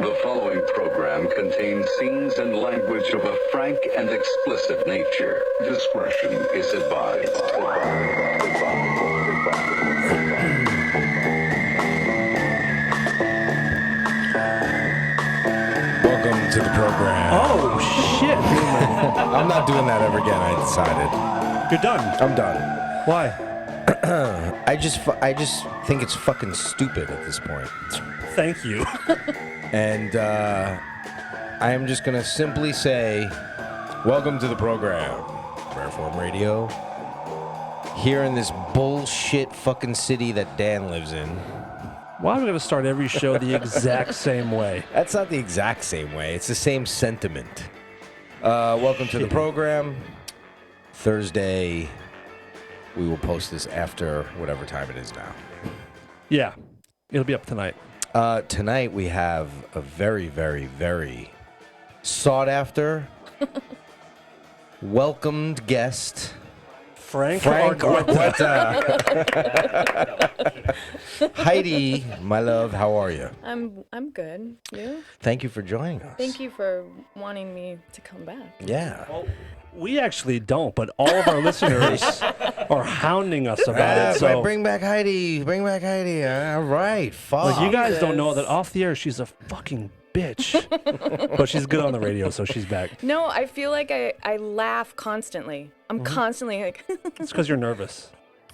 The following program contains scenes and language of a frank and explicit nature. Discretion is advised. Welcome to the program. Oh, shit. I'm not doing that ever again, I decided. You're done. I'm done. Why? I just think it's fucking stupid at this point. Thank you. And I am just going to simply say, welcome to the program. Rareform Radio. Here in this bullshit fucking city that Dan lives in. Why are we going to start every show the exact same way? That's not the exact same way. It's the same sentiment. Welcome to the program. Thursday, we will post this after whatever time it is now. Yeah. It'll be up tonight. Tonight we have a very, very, very sought-after, welcomed guest, Frank Argueta. Heidi, my love, how are you? I'm good. You? Thank you for joining us. Thank you for wanting me to come back. Yeah. Well, we actually don't, but all of our listeners are hounding us about it. So Bring back Heidi. Bring back Heidi. All right. Fuck. like, you guys don't know that off the air she's a fucking bitch. But she's good on the radio, so she's back. No, I feel like I laugh constantly. I'm constantly like. It's because you're nervous.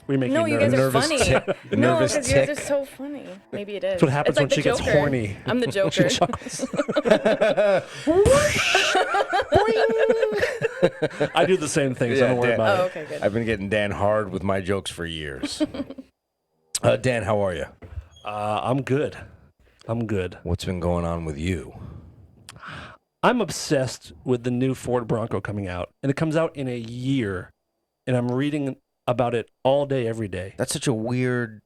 We make No, you you nervous. guys are Nervous funny. tick. The No, nervous because you guys are tick. so funny. Maybe it is. That's what happens It's like when she the gets Joker. horny. I'm the When she Joker. chuckles. I do the same thing, so Yeah, don't worry Dan. about Oh, it. okay, good. I've been getting Dan hard with my jokes for years. Dan, how are you? I'm good. I'm good. What's been going on with you? I'm obsessed with the new Ford Bronco coming out, and it comes out in a year, and I'm reading about it all day, every day. That's such a weird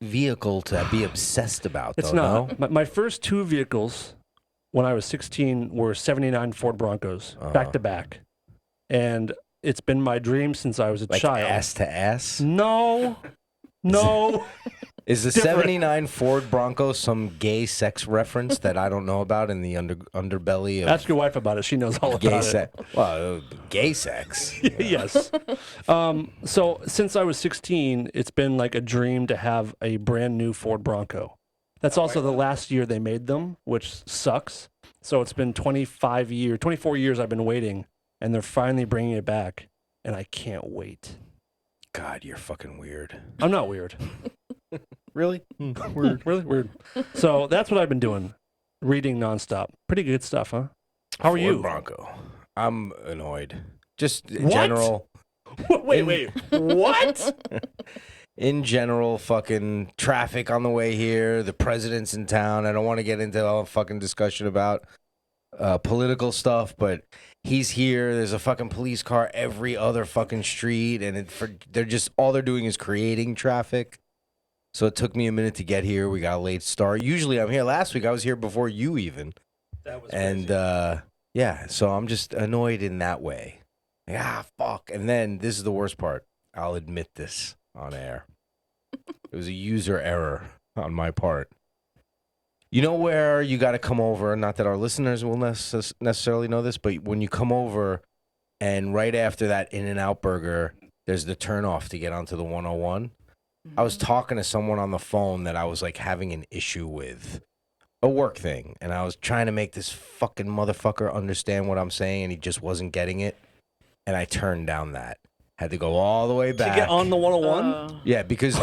vehicle to be obsessed about, It's though, not. no? My first two vehicles when I was 16 were 79 Ford Broncos, back to back. And it's been my dream since I was a Like child. ass to ass? No. Is the Different. 79 Ford Bronco some gay sex reference that I don't know about in the underbelly of Ask your wife about it. She knows all gay about sex? Well, gay sex. it. Yes. So since I was 16, it's been like a dream to have a brand new Ford Bronco. That's also the last year they made them, which sucks. So it's been 24 years I've been waiting, and they're finally bringing it back, and I can't wait. God, you're fucking weird. I'm not weird. Really? Weird. Really weird. So that's what I've been doing, reading nonstop. Pretty good stuff, huh? How are Ford you? Bronco. I'm annoyed. Just in What? general. Wait. What? In general, fucking traffic on the way here. The president's in town. I don't want to get into all fucking discussion about political stuff, but he's here. There's a fucking police car every other fucking street, and they're just all they're doing is creating traffic. So it took me a minute to get here. We got a late start. Usually I'm here. Last week I was here before you even. That was And yeah, so I'm just annoyed in that way. Like, fuck. And then this is the worst part. I'll admit this on air. It was a user error on my part. You know where you got to come over, not that our listeners will necessarily know this, but when you come over and right after that In-N-Out burger, there's the turnoff to get onto the 101. I was talking to someone on the phone that I was like having an issue with, a work thing, and I was trying to make this fucking motherfucker understand what I'm saying, and he just wasn't getting it, and I turned down that. Had to go all the way back. To get on the 101? Yeah, because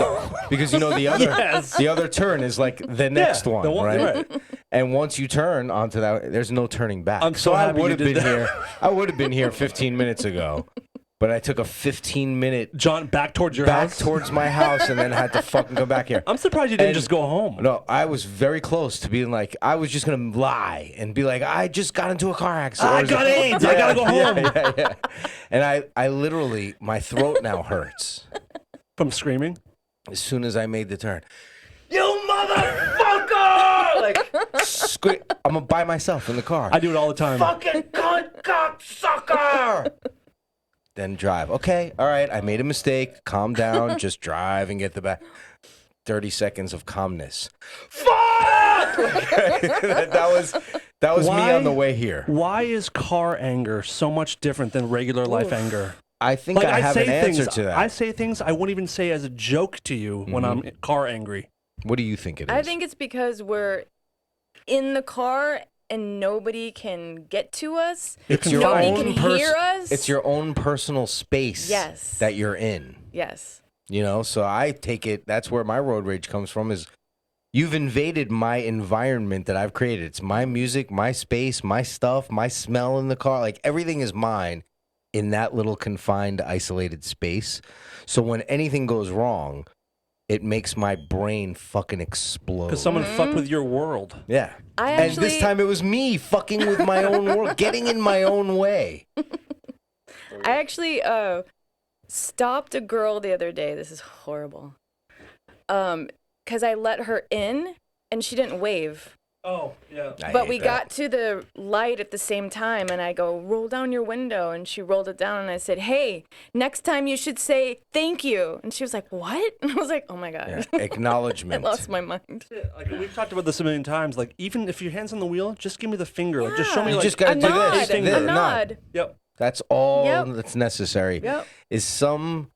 you know the other Yes. the other turn is like the next one, the one, right? And once you turn onto that, there's no turning back. I'm so I happy would you have did been that. here. I would have been here 15 minutes ago, but I took a 15-minute John, back towards your back house? towards my house and then had to fucking come back here. I'm surprised you didn't And- just go home. No, I was very close to being like, I was just going to lie and be like, I just got into a car accident. I got AIDS. I gotta go home. Yeah. And I literally, my throat now hurts From screaming? as soon as I made the turn. You motherfucker! Like, I'm by myself in the car. I do it all the time. Fucking cunt cocksucker! Then drive. Okay, all right, I made a mistake. Calm down. Just drive and get the back. 30 seconds of calmness. Fuck! that was me on the way here. Why is car anger so much different than regular life anger? I think I have an answer things, to that. I say things I wouldn't even say as a joke to you when I'm car angry. What do you think it is? I think it's because we're in the car and nobody can get to us. It's your nobody own can hear us. It's your own personal space Yes. that you're in. Yes. You know, so I take it, that's where my road rage comes from, is you've invaded my environment that I've created. It's my music, my space, my stuff, my smell in the car. Like, everything is mine in that little confined, isolated space. So when anything goes wrong, it makes my brain fucking explode. Because someone fucked with your world. Yeah. I And this time it was me fucking with my own world, getting in my own way. I actually stopped a girl the other day. This is horrible. Because I let her in and she didn't wave. Oh, yeah. But we got to the light at the same time, and I go, roll down your window. And she rolled it down, and I said, hey, next time you should say thank you. And she was like, what? And I was like, oh, my God. Yeah. Acknowledgement. I lost my mind. Like, we've talked about this a million times. Like, even if your hand's on the wheel, just give me the finger. Like, just show me, You like, just gotta a do nod. this. A This. nod. Yep. That's all Yep. that's necessary. Yep. Is some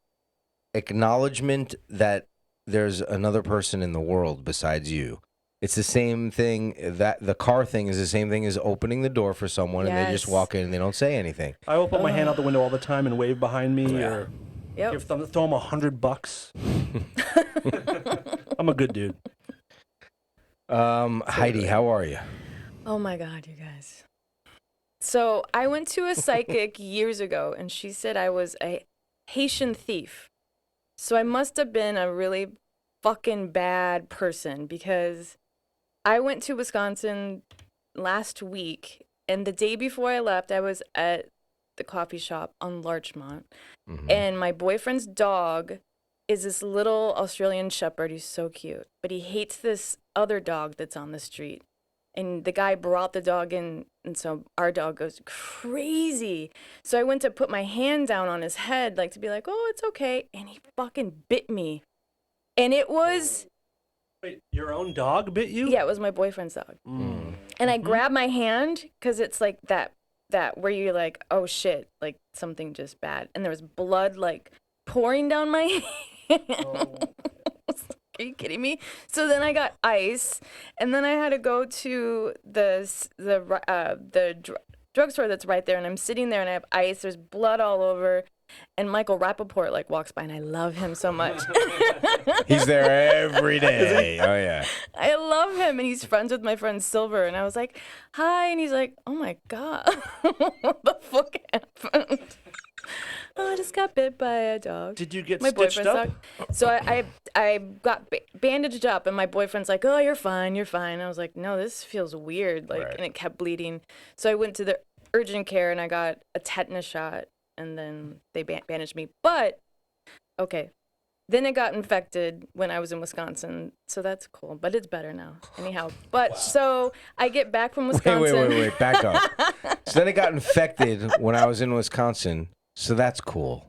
acknowledgement that there's another person in the world besides you. It's the same thing, that the car thing is the same thing as opening the door for someone and they just Yes. walk in and they don't say anything. I will put my hand out the window all the time and wave behind me or Yep. throw them $100. I'm a good dude. Heidi, how are you? Oh, my God, you guys. So I went to a psychic years ago, and she said I was a Haitian thief. So I must have been a really fucking bad person, because I went to Wisconsin last week, and the day before I left, I was at the coffee shop on Larchmont, and my boyfriend's dog is this little Australian Shepherd. He's so cute, but he hates this other dog that's on the street. And the guy brought the dog in, and so our dog goes crazy. So I went to put my hand down on his head, like to be like, oh, it's okay. And he fucking bit me. And it was... Wait, your own dog bit you? Yeah, it was my boyfriend's dog. And I grabbed my hand, because it's like that where you're like, oh, shit, like something just bad. And there was blood, like, pouring down my hand. Are you kidding me? So then I got ice, and then I had to go to the drugstore that's right there, and I'm sitting there, and I have ice. There's blood all over, and Michael Rappaport, like, walks by, and I love him so much. He's there every day. Oh, yeah. I love him, and he's friends with my friend Silver, and I was like, hi, and he's like, oh, my God. What the fuck happened? Oh, I just got bit by a dog. Did you get my stitched boyfriend's up? dog. So I got bandaged up, and my boyfriend's like, oh, you're fine. I was like, no, this feels weird. Like, and it kept bleeding. So I went to the urgent care, and I got a tetanus shot, and then they bandaged me. But, okay. Then it got infected when I was in Wisconsin, so that's cool. But it's better now, anyhow. But so I get back from Wisconsin. Wait. Back up. So then it got infected when I was in Wisconsin. So that's cool.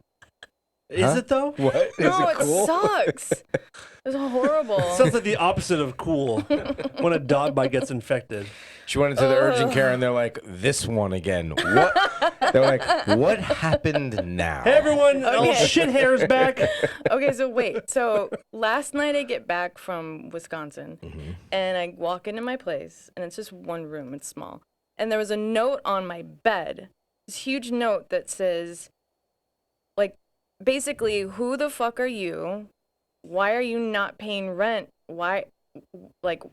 Is it though? What? No, Is it cool? it sucks. It was horrible. Sounds like the opposite of cool when a dog bite gets infected. She went into the urgent care and they're like, this one again. What? They're like, what happened now? Hey everyone, old Okay. shit hair's back. Okay, so wait. So last night I get back from Wisconsin, and I walk into my place, and it's just one room. It's small. And there was a note on my bed, this huge note that says, like, basically, who the fuck are you? Why are you not paying rent? Why, like,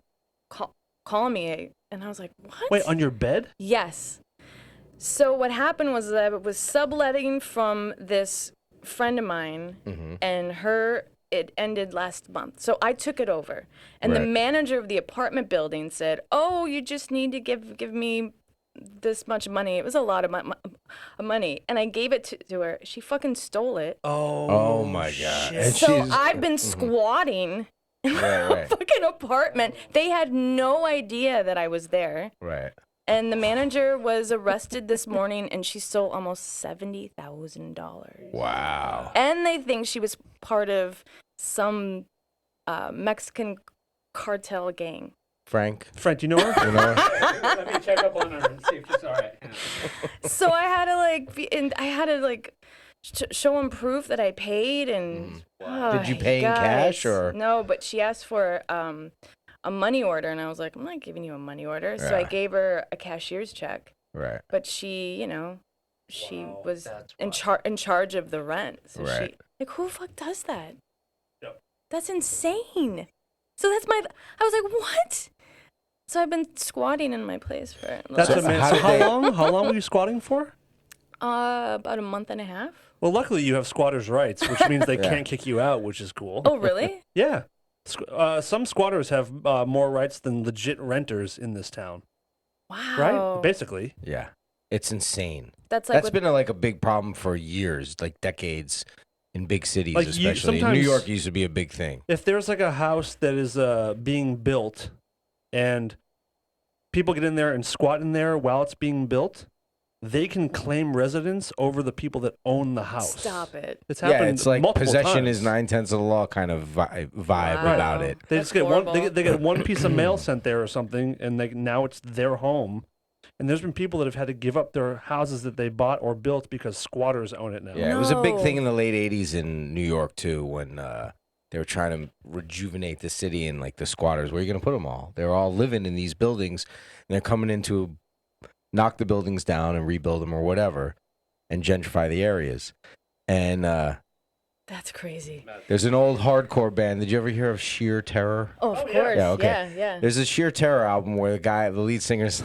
call me. And I was like, what? Wait, on your bed? Yes. So what happened was that I was subletting from this friend of mine, and it ended last month. So I took it over. And the manager of the apartment building said, oh, you just need to give me this much money. It was a lot of money. And I gave it to her. She fucking stole it. Oh my God. shit. And So she's- I've been squatting in Right, my right. fucking apartment. They had no idea that I was there. Right. And the manager was arrested this morning, and she stole almost $70,000. Wow. And they think she was part of some Mexican cartel gang. Frank. Frank, do you know her? You know? Let me check up on her and see if she's all right. So I had to show him proof that I paid, and Did you pay in cash or? No, but she asked for a money order, and I was like, I'm not giving you a money order. So I gave her a cashier's check. Right. But she, she was in charge of the rent. So she, like, who the fuck does that? Yep. That's insane. So I was like, what? So I've been squatting in my place for. That's amazing. So how long? How long were you squatting for? About a month and a half. Well, luckily you have squatters' rights, which means they can't kick you out, which is cool. Oh, really? Yeah. Some squatters have more rights than legit renters in this town. Wow. Right? Basically. Yeah. It's insane. That's been a big problem for years, like decades in big cities, Like especially. New York used to be a big thing. If there's like a house that is being built and people get in there and squat in there while it's being built, they can claim residence over the people that own the house. Stop it. It's happened it's like multiple possession times. is 9/10 of the law kind of vibe about it. They That's just get horrible. they get one piece of mail sent there or something, and now it's their home. And there's been people that have had to give up their houses that they bought or built because squatters own it now. Yeah, it was a big thing No. in the late 80s in New York, too, when they were trying to rejuvenate the city and, the squatters. Where are you going to put them all? They're all living in these buildings, and they're coming in to knock the buildings down and rebuild them or whatever and gentrify the areas. And That's crazy. there's an old hardcore band. Did you ever hear of Sheer Terror? Oh, of yeah. course. Yeah, okay. Yeah. There's a Sheer Terror album where the lead singer's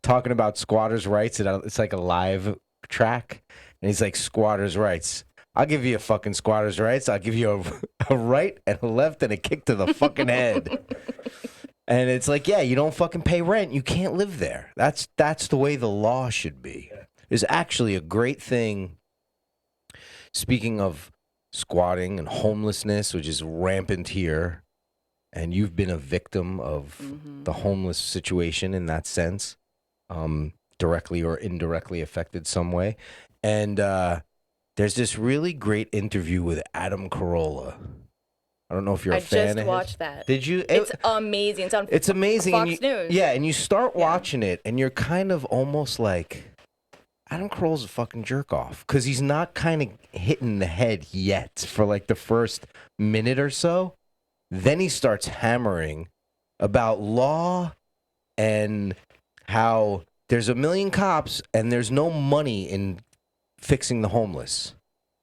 talking about squatters' rights. It's like a live track. And he's like, squatters' rights. I'll give you a fucking squatters' rights. I'll give you a right and a left and a kick to the fucking head. And it's like, yeah, you don't fucking pay rent. You can't live there. That's the way the law should be. It's actually a great thing. Speaking of squatting and homelessness, which is rampant here, and you've been a victim of the homeless situation in that sense, directly or indirectly affected some way. And there's this really great interview with Adam Carolla. I don't know if you're a fan of I just his. watched that. Did you? It's amazing. It's amazing. Fox and News. Yeah, and you start watching it, and you're kind of almost like, Adam Carolla's a fucking jerk off because he's not kind of hitting the head yet for the first minute or so. Then he starts hammering about law and how there's a million cops and there's no money in fixing the homeless.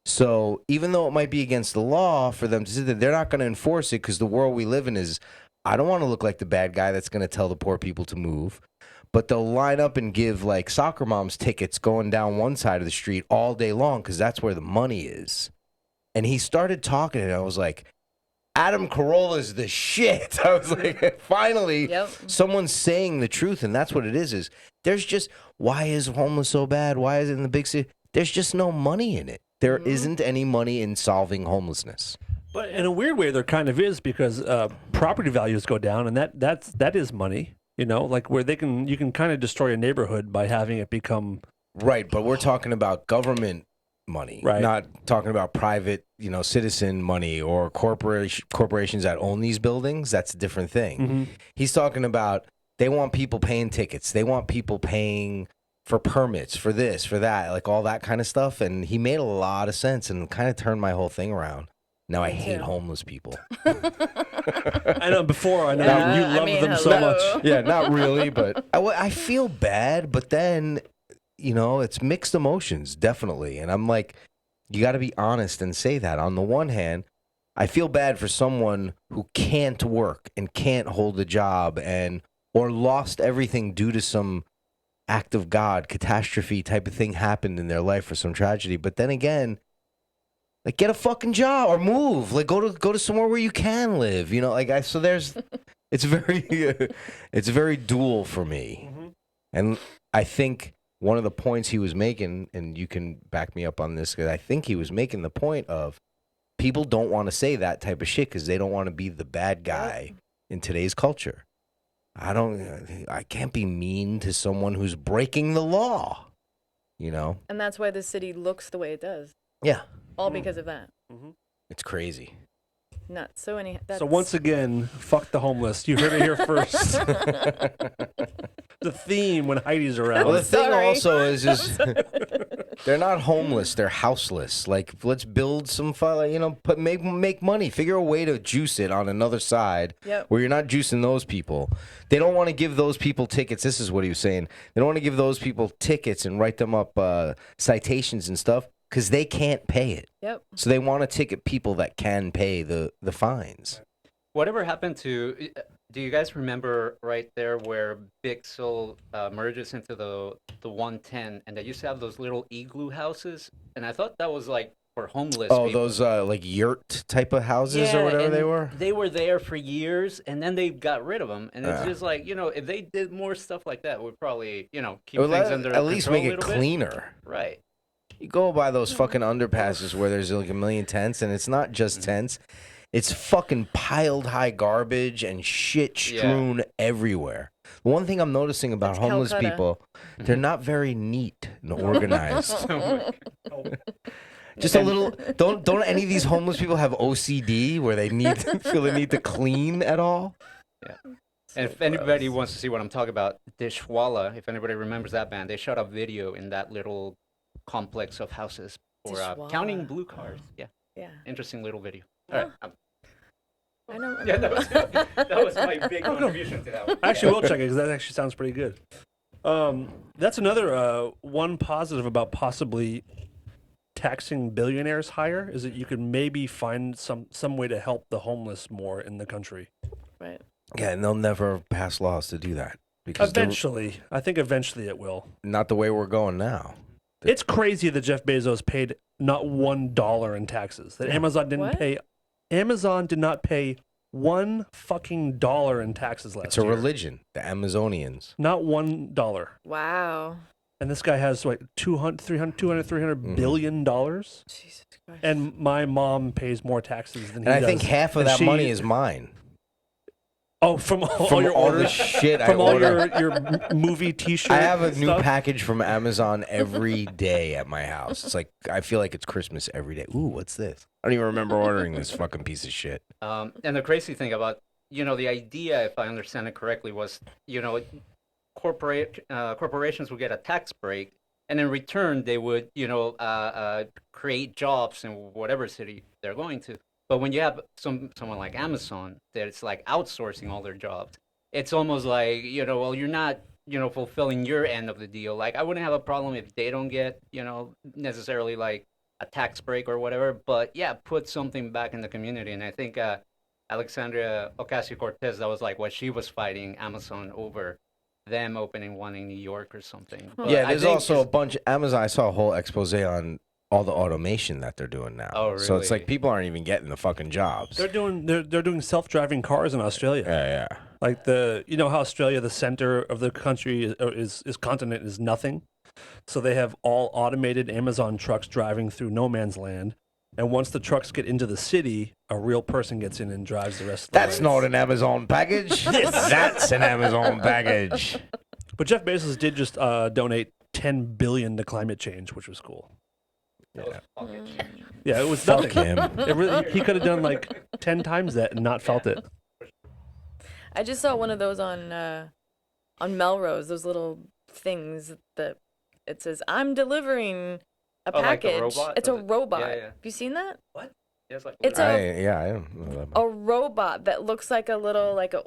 So even though it might be against the law for them to say that, they're not going to enforce it because the world we live in is, I don't want to look like the bad guy that's going to tell the poor people to move. But they'll line up and give soccer moms tickets going down one side of the street all day long because that's where the money is. And he started talking and I was like, Adam Carolla's the shit. I was like, finally, someone's saying the truth. And that's what it is there's just, why is homeless so bad? Why is it in the big city? There's just no money in it. There isn't any money in solving homelessness. But in a weird way, there kind of is because property values go down, and that is money. Where you can kind of destroy a neighborhood by having it become right. But we're talking about government money, right? Not talking about private, citizen money or corporations that own these buildings. That's a different thing. Mm-hmm. He's talking about they want people paying tickets. They want people paying for permits, for this, for that, all that kind of stuff. And he made a lot of sense and kind of turned my whole thing around. Now I hate homeless people. I know before, I know you love them so hello. much. Yeah, not really, but I feel bad, but then, it's mixed emotions, definitely. And I'm like, you got to be honest and say that. On the one hand, I feel bad for someone who can't work and can't hold a job or lost everything due to some act of God, catastrophe type of thing happened in their life or some tragedy. But then again, get a fucking job or move. Go to somewhere where you can live. So there's, it's very dual for me. Mm-hmm. And I think one of the points he was making, and you can back me up on this, because I think he was making the point of people don't want to say that type of shit because they don't want to be the bad guy in today's culture. I can't be mean to someone who's breaking the law, And that's why the city looks the way it does. Yeah. All because of that. Mm-hmm. It's crazy. nuts. So that's... So once again, fuck the homeless. You heard it here first. The theme when Heidi's around. Well, the thing Sorry. also is they're not homeless; they're houseless. Like, let's build some fun. You know, make money. Figure a way to juice it on another side where you're not juicing those people. They don't want to give those people tickets. This is what he was saying. They don't want to give those people tickets and write them up citations and stuff because they can't pay it. Yep. So they want to ticket people that can pay the fines. Whatever happened to? Do you guys remember right there where Bixel merges into the 110, and they used to have those little igloo houses? And I thought that was like for homeless people. Those like yurt type of houses or whatever they were? They were there for years, and then they got rid of them. And it's just like, if they did more stuff like that, we'd probably, keep things under control. At least make it bit. cleaner. Right. You go by those fucking underpasses where there's like a million tents, and it's not just tents. It's fucking piled high garbage and shit strewn everywhere. The one thing I'm noticing about homeless people, they're not very neat and organized. Just a little. Don't any of these homeless people have OCD where they feel the need to clean at all? Yeah. And if anybody wants to see what I'm talking about, Dishwalla, if anybody remembers that band, they shot a video in that little complex of houses for counting blue cars. Yeah. Yeah. Interesting little video. All right. I don't Yeah, remember. that was my big contribution to that one. I actually will check it because that actually sounds pretty good. That's another one positive about possibly taxing billionaires higher is that you could maybe find some way to help the homeless more in the country. Right. Yeah, and they'll never pass laws to do that. Because Eventually. I think eventually it will. not the way we're going now. It's crazy that Jeff Bezos paid not $1 in taxes. That Amazon didn't What? pay. Amazon did not pay $1 fucking dollar in taxes last It's a year. religion, the Amazonians. Not $1. Wow. And this guy has like $300 billion dollars. Jesus Christ. And my mom pays more taxes than he And I does. think half of And that she- money is mine. Oh, from all From your all the orders? shit I From all order. your movie T-shirts. I have a new stuff? package from Amazon every day at my house. It's like, I feel like it's Christmas every day. Ooh, what's this? I don't even remember ordering this fucking piece of shit. And the crazy thing about, the idea, if I understand it correctly, was, corporations would get a tax break, and in return, they would, create jobs in whatever city they're going to. But when you have someone like Amazon that's like outsourcing all their jobs, it's almost like, well, you're not, fulfilling your end of the deal. Like, I wouldn't have a problem if they don't get, necessarily like a tax break or whatever. But yeah, put something back in the community. And I think Alexandria Ocasio-Cortez, that was like what she was fighting Amazon over, them opening one in New York or something. But Yeah, I there's think also a bunch of Amazon. I saw a whole expose on all the automation that they're doing now. Oh, So it's really? like people aren't even getting the fucking jobs. They're doing self-driving cars in Australia. Yeah. Like how Australia, the center of the country is continent is nothing. So they have all automated Amazon trucks driving through no man's land. And once the trucks get into the city, a real person gets in and drives the rest of the That's way. not an Amazon package. That's an Amazon package. But Jeff Bezos did just donate $10 billion to climate change, which was cool. Yeah, it was Fuck nothing. him. It really, he could have done like 10 times that and not felt it. I just saw one of those on Melrose, those little things that it says, "I'm delivering a Oh, like the package." robot? It's a Does it- robot. yeah, yeah. Have you seen that? Yeah, it's like It's I don't know that about. a robot that looks like an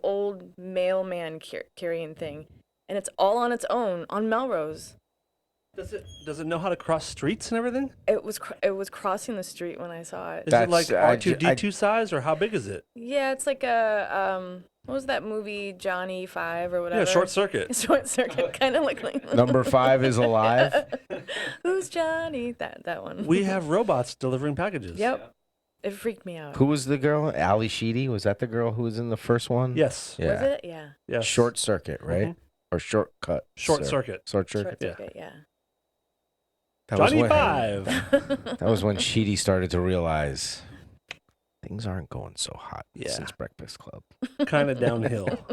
old mailman carrying thing, and it's all on its own on Melrose. Does it know how to cross streets and everything? It was crossing the street when I saw it. Is it like That's- R2D2 size or how big is it? Yeah, it's like a what was that movie, Johnny 5 or whatever? Yeah, Short Circuit. Short Circuit, kind of like Number 5 is alive. Who's Johnny? That one. We have robots delivering packages. Yep. It freaked me out. Who was the girl? Ali Sheedy? Was that the girl who was in the first one? Yes. Yeah. Was it? Yeah. Yes. Short Circuit, right? Mhm. Or Shortcut? Short Circuit. Short Circuit. Short Circuit, yeah. That was Johnny when- 5. That was when Sheedy started to realize things aren't going so hot Yeah. since Breakfast Club. Kind of downhill.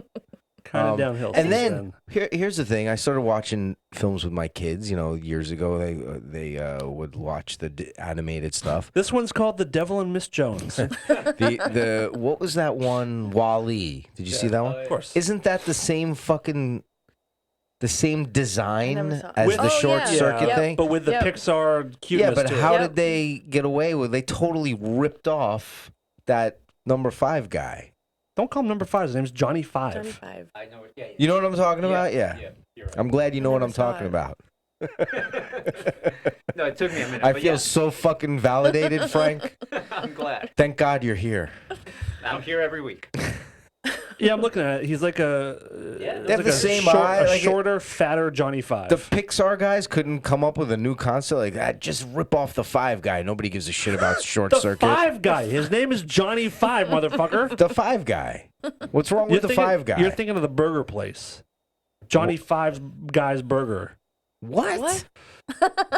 kind of downhill. And since then here's the thing: I started watching films with my kids. You know, years ago they would watch the animated stuff. This one's called The Devil and Miss Jones. The what was that one? Wall-E. Did you see that one? Of course. Isn't that the same design never saw it. as With- the Oh, short yeah. circuit Yep. thing? But with the Yep. Pixar cuteness Yeah, but to how it. did they get away with? They totally ripped off that number 5 guy. Don't call him number 5. His name's Johnny 5. 25. I know. Yeah. You know what I'm talking about? Yeah. You're right. I'm glad you know what never I'm saw talking it. about. No, it took me a minute. I but feel yeah, so fucking validated, Frank. I'm glad. Thank God you're here. I'm here every week. Yeah, I'm looking at it. He's like a Yeah. They have like the a same eye, a like shorter, fatter Johnny 5. The Pixar guys couldn't come up with a new concept like that. Just rip off the 5 guy. Nobody gives a shit about short The circuit. 5 guy. His name is Johnny 5, motherfucker. The 5 guy. What's wrong with the 5 guy? You're thinking of the burger place. Johnny 5's guy's burger. What?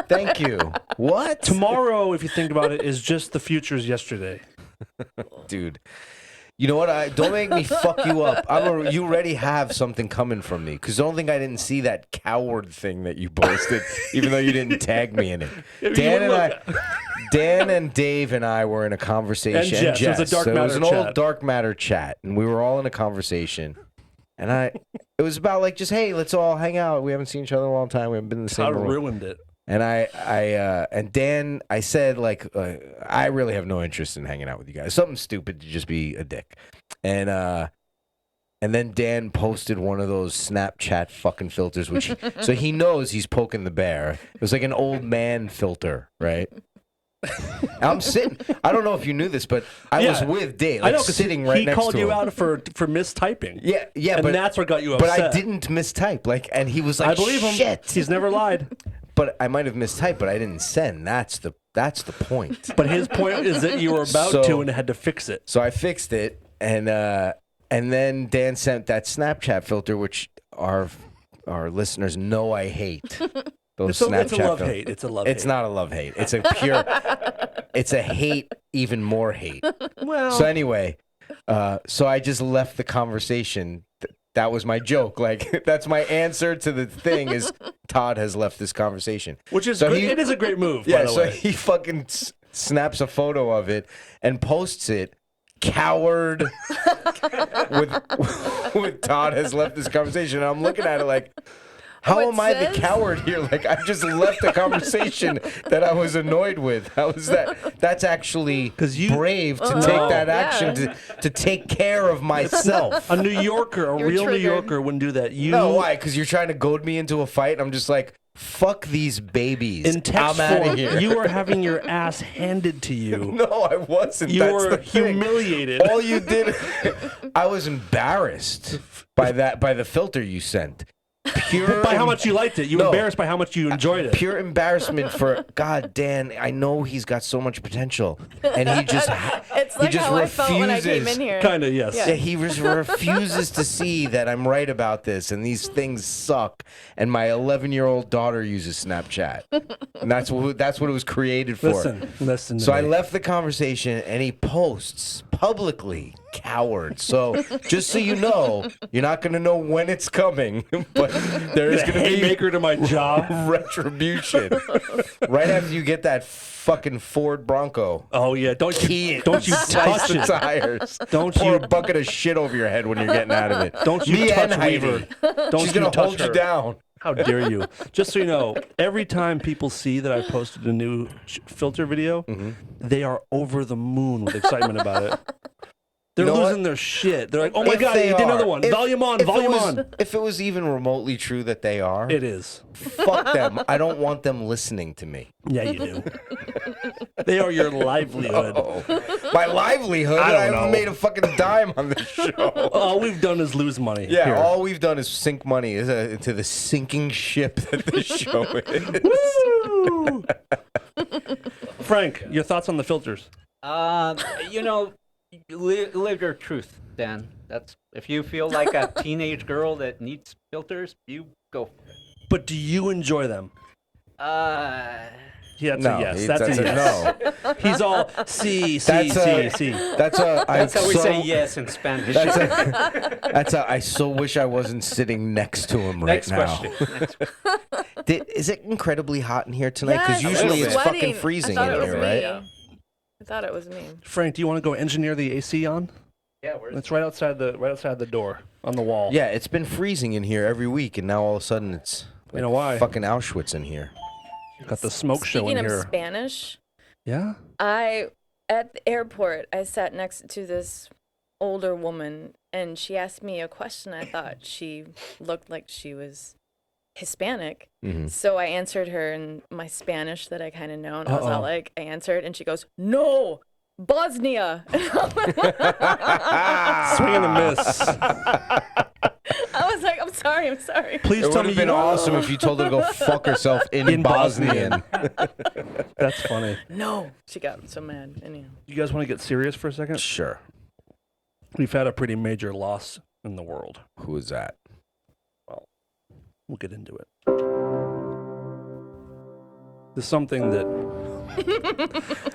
Thank you. What? Tomorrow, if you think about it, is just the future's yesterday. Dude. You know what? Don't make me fuck you up. You already have something coming from me. Because don't think I didn't see that coward thing that you posted, even though you didn't tag me in it. Dan and Dave and I were in a conversation. And Jess. It was a dark So it was matter an old chat. dark matter chat. And we were all in a conversation. And it was about like, just, hey, let's all hang out. We haven't seen each other in a long time. We haven't been in the same Todd room. ruined it. And and Dan, I said like, I really have no interest in hanging out with you guys. Something stupid to just be a dick. And then Dan posted one of those Snapchat fucking filters, which so he knows he's poking the bear. It was like an old man filter, right? I'm sitting. I don't know if you knew this, but I was with Dave, like, I know, 'cause sitting right he next called to you him. out for mistyping. Yeah, and but that's what got you but upset. I didn't mistype. Like, and he was like, I believe him. Shit. He's never lied. But I might have mistyped, but I didn't send. That's the point. But his point is that you were about So- to and had to fix it. So I fixed it, and then Dan sent that Snapchat filter, which our listeners know I hate. Those It's a Snapchat love filters. hate. It's a love It's hate. not a love hate. It's a pure. It's a hate, even more hate. Well, So anyway, so I just left the conversation. That was my joke. Like, that's my answer to the thing is Todd has left this conversation. which is so good. he- It is a great move, by Yeah, the so way. he fucking snaps a photo of it and posts it. Coward with Todd has left this conversation. And I'm looking at it like, how it am I the says- coward here? Like, I just left a conversation that I was annoyed with. How is that? That's actually 'Cause you- brave to No. take that Yeah. action to take care of myself. A New Yorker, a You're real New triggered. Yorker wouldn't do that. You No, why? Because you're trying to goad me into a fight. And I'm just like, fuck these babies. in text I'm out form, of here. you were having your ass handed to you. No, I wasn't. You That's were the thing. humiliated. All you did, I was embarrassed by the filter you sent. Pure By how much you liked it. You were No. embarrassed by how much you enjoyed it. Pure embarrassment for God, Dan. I know he's got so much potential, and he just It's he like just how I felt when I came refuses. in here. Kind of, yes. Yeah. Yeah, he just refuses to see that I'm right about this, and these things suck. And my 11-year-old daughter uses Snapchat, and that's what it was created for. Listen. So to I me. left the conversation, and he posts publicly, coward. So just so you know, you're not going to know when it's coming, but there is The going to be haymaker to my jaw. retribution right after you get that fucking Ford Bronco. Oh yeah, don't Key you it. don't you Slice touch the it. tires. Don't Pour you- a bucket of shit over your head when you're getting out of it. Don't you Me touch and Heidi. Weaver. Don't She's you gonna touch hold her. you down. How dare you? Just so you know, every time people see that I posted a new filter video, Mm-hmm. they are over the moon with excitement about it. They're You know losing what? their shit. They're like, "Oh my If god, they you did another are- one! if- Volume on, if it volume was- on!" If it was even remotely true that they are, It is. fuck them. I don't want them listening to me. Yeah, you do. They are your livelihood. Oh, my livelihood. I don't I haven't know. made a fucking dime on this show. All we've done is lose money. Yeah, Here. all we've done is sink money into the sinking ship that this show is. Woo! Frank, your thoughts on the filters? You know, live your truth, Dan. That's if you feel like a teenage girl that needs filters, you go. But do you enjoy them? Yeah, that's No, a yes. he- That's a yes. no. He's all C. That's That's That's how we say yes in Spanish. I so wish I wasn't sitting next to him right Next now. question. Is it incredibly hot in here tonight? Because Yes, usually I'm it's sweating. fucking freezing I thought in it was here, me. right? Yeah. I thought it was me. Frank, do you want to go engineer the AC on? Yeah, where's It's right outside the door on the wall. Yeah, it's been freezing in here every week, and now all of a sudden it's You know why? fucking Auschwitz in here. Got the smoke show Speaking in of here. Spanish, Yeah. at the airport, I sat next to this older woman, and she asked me a question. I thought she looked like she was Hispanic. Mhm. So I answered her in my Spanish that I kind of know, and I was all Uh-oh. like, I answered, and she goes, "No, Bosnia." Swing and a miss. I was like, I'm sorry. Please It tell would me have been you awesome if you told her to go fuck herself in Bosnian. That's funny. No. She got so mad. Anyhow. You guys want to get serious for a second? Sure. We've had a pretty major loss in the world. Who is that? We'll get into it. There's something that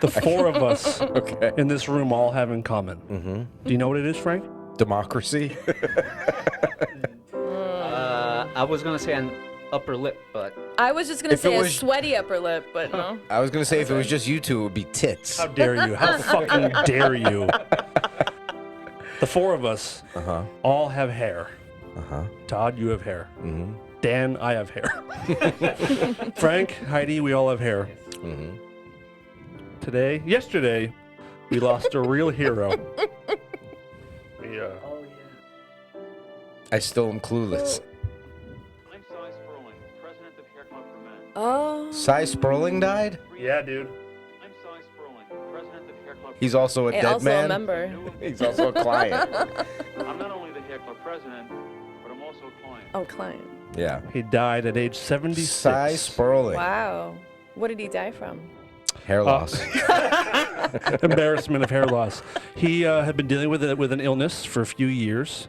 the four of us Okay. in this room all have in common. Mm-hmm. Do you know what it is, Frank? Democracy. I was gonna say an upper lip, but I was just going to If it say a was- sweaty upper lip, but no. I was gonna say if it was just you two, it would be tits. How dare you? How fucking dare you? The four of us Uh huh. all have hair. Uh huh. Todd, you have hair. Mm-hmm. Dan, I have hair. Frank, Heidi, we all have hair. Mm-hmm. Yesterday, we lost a real hero. Yeah. I still am clueless. I'm Cy Sperling, president of Hair Club for Men. Oh. Cy Sperling died? Yeah, dude. I'm Cy Sperling, president of Hair Club. He's also a And dead also man. a member. He's also a client. I'm not only the Hair Club president, but I'm also a client. Oh, client. Yeah. He died at age 76. Cy Sperling. Wow. What did he die from? Hair loss. Embarrassment of hair loss. He had been dealing with an illness for a few years.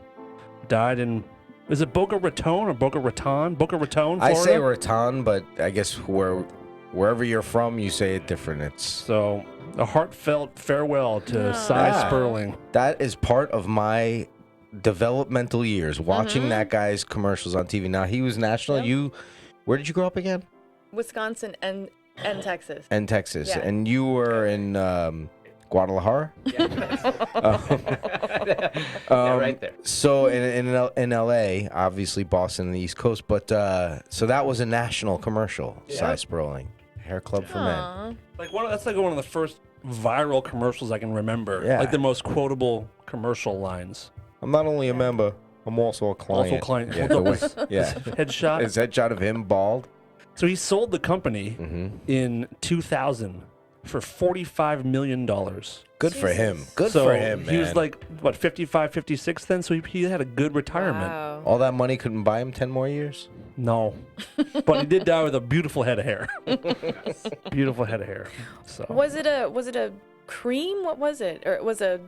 Died in, is it Boca Raton or Boca Raton? Boca Raton, Florida? I say Raton, but I guess wherever you're from, you say it different. It's So, a heartfelt farewell to Cy Yeah. Sperling. that is part of my developmental years, watching that guy's commercials on TV. Now he was national. Yep. Where did you grow up again? Wisconsin and Texas. In Texas, Yeah. and you were in Guadalajara. yeah, right there. So in LA, obviously Boston and the East Coast, but so that was a national commercial. Cy Sperling, Hair Club for Men. Aw. That's like one of the first viral commercials I can remember. Yeah. Like the most quotable commercial lines. I'm not only a member, I'm also a client. Also client. Yeah, Hold the up. way- yeah. Headshot. Is headshot of him bald? So he sold the company in 2000 for $45 million. Good for him. Jesus. Good So for him, he was man. like, what, 55, 56 then? So he had a good retirement. Wow. All that money couldn't buy him 10 more years? No. But he did die with a beautiful head of hair. Beautiful head of hair. So Was it a cream? What was it? Or it was a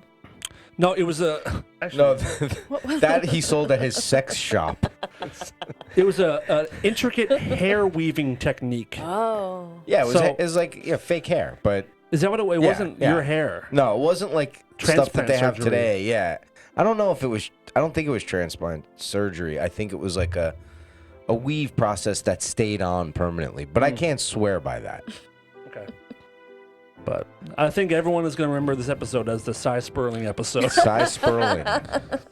No, it was a actually No, what was that he sold at his sex shop. it was a intricate hair weaving technique. Oh. Yeah, it was, So- it was like fake hair, but Is that what it was? It Yeah, wasn't yeah. your hair. no, it wasn't like stuff that Transplant they have surgery. today. Yeah. I don't know if it was, I don't think it was transplant surgery. I think it was like a weave process that stayed on permanently, but I can't swear by that. Okay. But I think everyone is going to remember this episode as the Cy Sperling episode. Cy Sperling.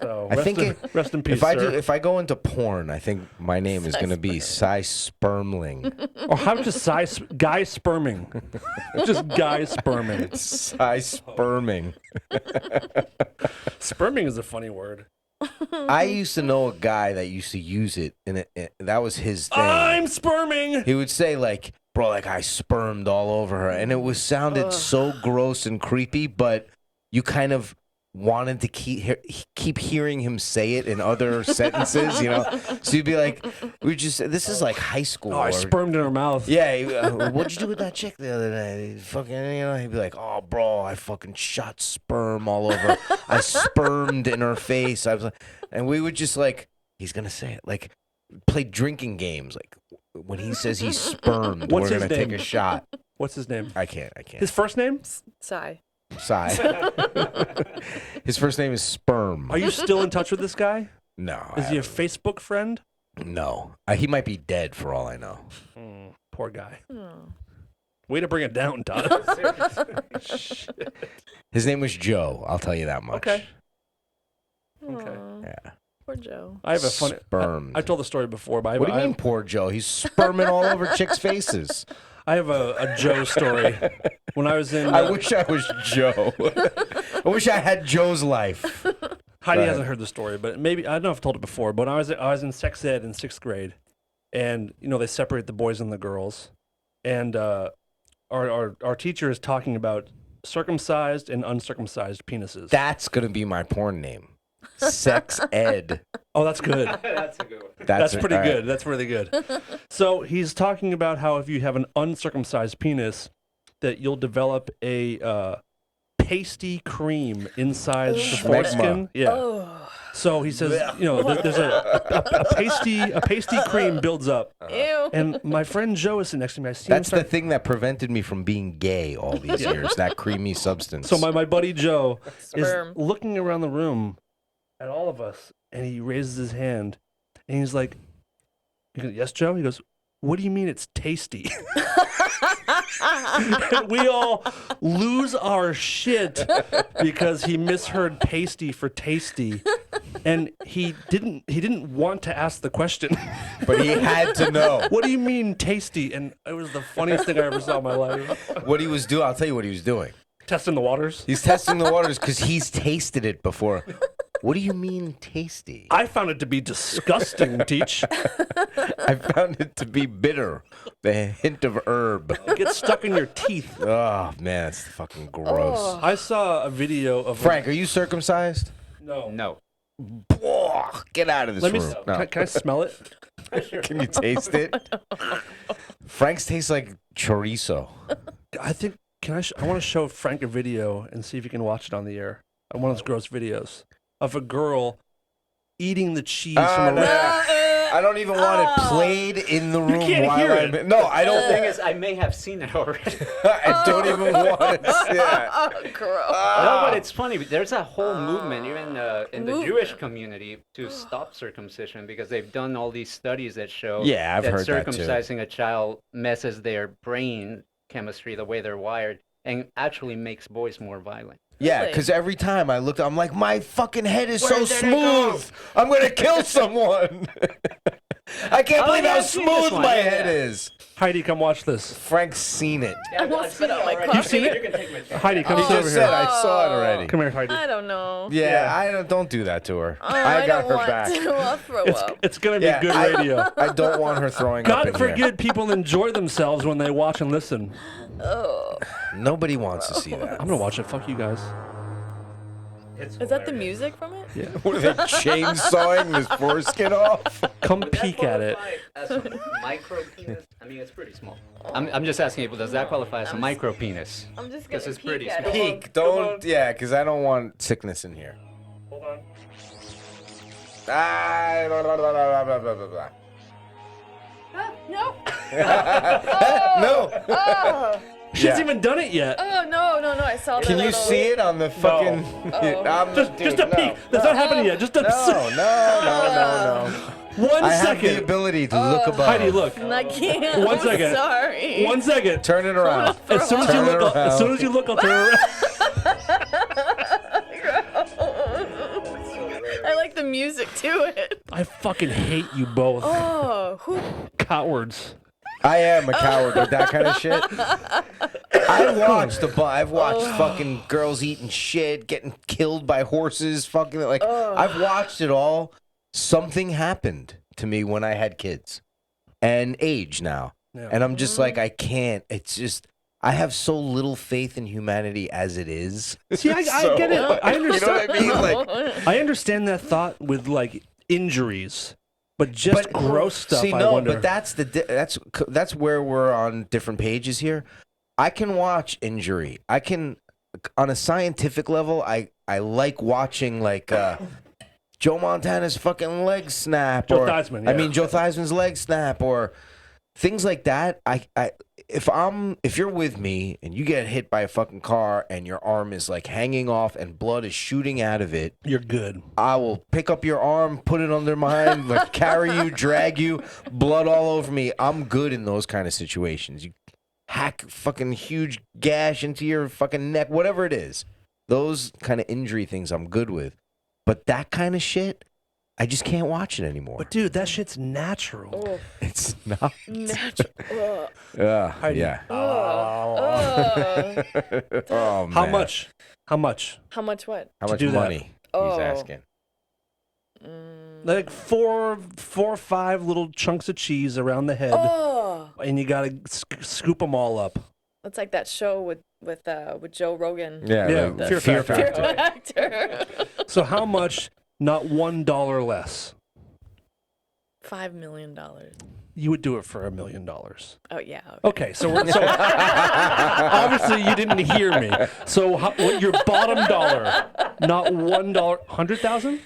So I rest think in, rest in peace, sir. If I go into porn, I think my name is going to be Cy Spermling. Or how about just Guy Sperming? Just Guy Sperming. Cy Sperming. Sperming is a funny word. I used to know a guy that used to use it, and that was his thing. I'm sperming. He would say like, "Bro, like I spermed all over her," and it sounded so gross and creepy, but you kind of wanted to keep hearing him say it in other sentences, you know. So you'd be like, this is like high school. Oh, I or- spermed in her mouth. Yeah, what'd you do with that chick the other day? Fucking, you know, he'd be like, "Oh, bro, I fucking shot sperm all over. I spermed in her face." I was like, and we would just like, he's gonna say it, like, play drinking games, like, when he says he's spermed, What's we're his gonna take name? a shot. What's his name? I can't. His first name? Sigh. Sigh. His first name is Sperm. Are you still in touch with this guy? No. Is he a Facebook friend? No. He might be dead for all I know. Poor guy. Oh. Way to bring it down, Todd. His name was Joe. I'll tell you that much. Okay. Aw, Yeah. poor Joe. I have a funny. Spermed. I told the story before, but What do you mean, poor Joe? He's sperming all over chicks' faces. I have a Joe story. When I was in, I wish I was Joe. I wish I had Joe's life. Heidi Go hasn't heard the story, but maybe I don't know if I've told it before. But I was in sex ed in 6th grade, and they separate the boys and the girls, and our teacher is talking about circumcised and uncircumcised penises. That's gonna be my porn name. Sex ed. Oh, that's good. That's a good one. That's pretty all right. good. That's really good. So he's talking about how if you have an uncircumcised penis, that you'll develop a pasty cream inside the foreskin. Yeah. Oh. So he says, there's a pasty cream builds up. Ew. And my friend Joe is sitting next to me. I see That's him the start. thing that prevented me from being gay all these years. That creamy substance. So my buddy Joe is Sperm. looking around the room at all of us, and he raises his hand, and he's like, "Yes, Joe." He goes, "What do you mean it's tasty?" And we all lose our shit because he misheard pasty for tasty, and he didn't want to ask the question. but he had to know What do you mean tasty? And it was the funniest thing I ever saw in my life. what he was doing. I'll tell you what he was doing. Testing the waters. He's testing the waters because he's tasted it before. What do you mean tasty? I found it to be disgusting, Teach. I found it to be bitter. The hint of herb. It gets stuck in your teeth. Oh, man, it's fucking gross. I saw a video of Frank, are you circumcised? No. No. Oh, get out of this Let me. room. No. Can I smell it? Can you taste it? Frank's tastes like chorizo. I think. I want to show Frank a video and see if he can watch it on the air. One of those gross videos of a girl eating the cheese from a I don't even want it played in the room can't while hear I'm. it. No, I The don't thing think is, I may have seen it already. I don't even want to see it. Oh, gross. No, but it's funny. There's a whole movement, even in the Movement. Jewish community, to stop circumcision because they've done all these studies that show Yeah, I've that heard that too. circumcising a child messes their brain chemistry, the way they're wired, and actually makes boys more violent. Yeah, Really? because every time I looked, I'm like, my fucking head is so Where did it go? smooth. I'm gonna kill someone. I can't believe yeah, how I've seen this smooth one. my Yeah, head yeah. is. Heidi, come watch this. Frank's seen it. Yeah, almost spit out my coffee. You've seen it? You can take my time. Heidi, come He sit over just here. said I saw it already. Come here, Heidi. I don't know. Yeah, don't do that to her. Oh, I got don't her want back. to. I'll throw It's up. it's gonna be Yeah, good radio. I don't want her throwing up God in here. forbid people enjoy themselves when they watch and listen. Oh. Nobody wants to see that. I'm gonna watch it. Fuck you guys. It's Is that the hilarious. music from it? Yeah. What are they chainsawing this foreskin off? Come Would that peek at it. qualify as a micro penis? I mean, it's pretty small. I'm just asking people, does that qualify as a micro penis? I'm just Because gonna it's peek pretty at small. it. Peek, don't, yeah, because I don't want sickness in here. Hold on. Ah, blah, blah, blah, blah, blah, blah, blah, blah. No. No. Oh. She hasn't Yeah. even done it yet. Oh no. I saw that. Can you little- see it on the fucking? Oh. Just a peek. That's not happening yet. Just a No. 1 I have the second. ability to look above. Heidi, look. I can't. 1 I'm second. Sorry. 1 second. Turn it around. As soon as you Turn it look, around. I'll turn around. I like the music to it. I fucking hate you both, Oh, who? cowards. I am a coward with that kind of shit. I've watched fucking girls eating shit, getting killed by horses, fucking like I've watched it all. Something happened to me when I had kids, and age now, Yeah. and I'm just like I can't. It's just I have so little faith in humanity as it is. See, I So, get it. I You know understand. what I mean? Like, I understand that thought with like injuries, but just gross stuff. See, I no, wonder. but that's where we're on different pages here. I can watch injury. I can, on a scientific level, I like watching like Joe Montana's fucking leg snap, Joe or Theismann, I yeah. mean Joe Theismann's leg snap, or things like that. If you're with me and you get hit by a fucking car and your arm is like hanging off and blood is shooting out of it, You're good. I will pick up your arm, put it under mine, like carry you, drag you, blood all over me. I'm good in those kind of situations. You hack fucking huge gash into your fucking neck, whatever it is. Those kind of injury things I'm good with. But that kind of shit, I just can't watch it anymore. But dude, that shit's natural. Oh, It's not. natural. Heidi. Yeah. Oh. Oh, How man. much? How much? How much what? How to much do that? money? Oh. He's asking. Like four or five little chunks of cheese around the head, Oh. and you gotta scoop them all up. It's like that show with Joe Rogan. Yeah, Yeah, like Fear Fear Factor. Factor. Actor. So how much? Not $1 less. $5 million. You would do it for $1 million. Oh yeah. Okay, so obviously you didn't hear me. So what your bottom dollar? Not $1, 100,000,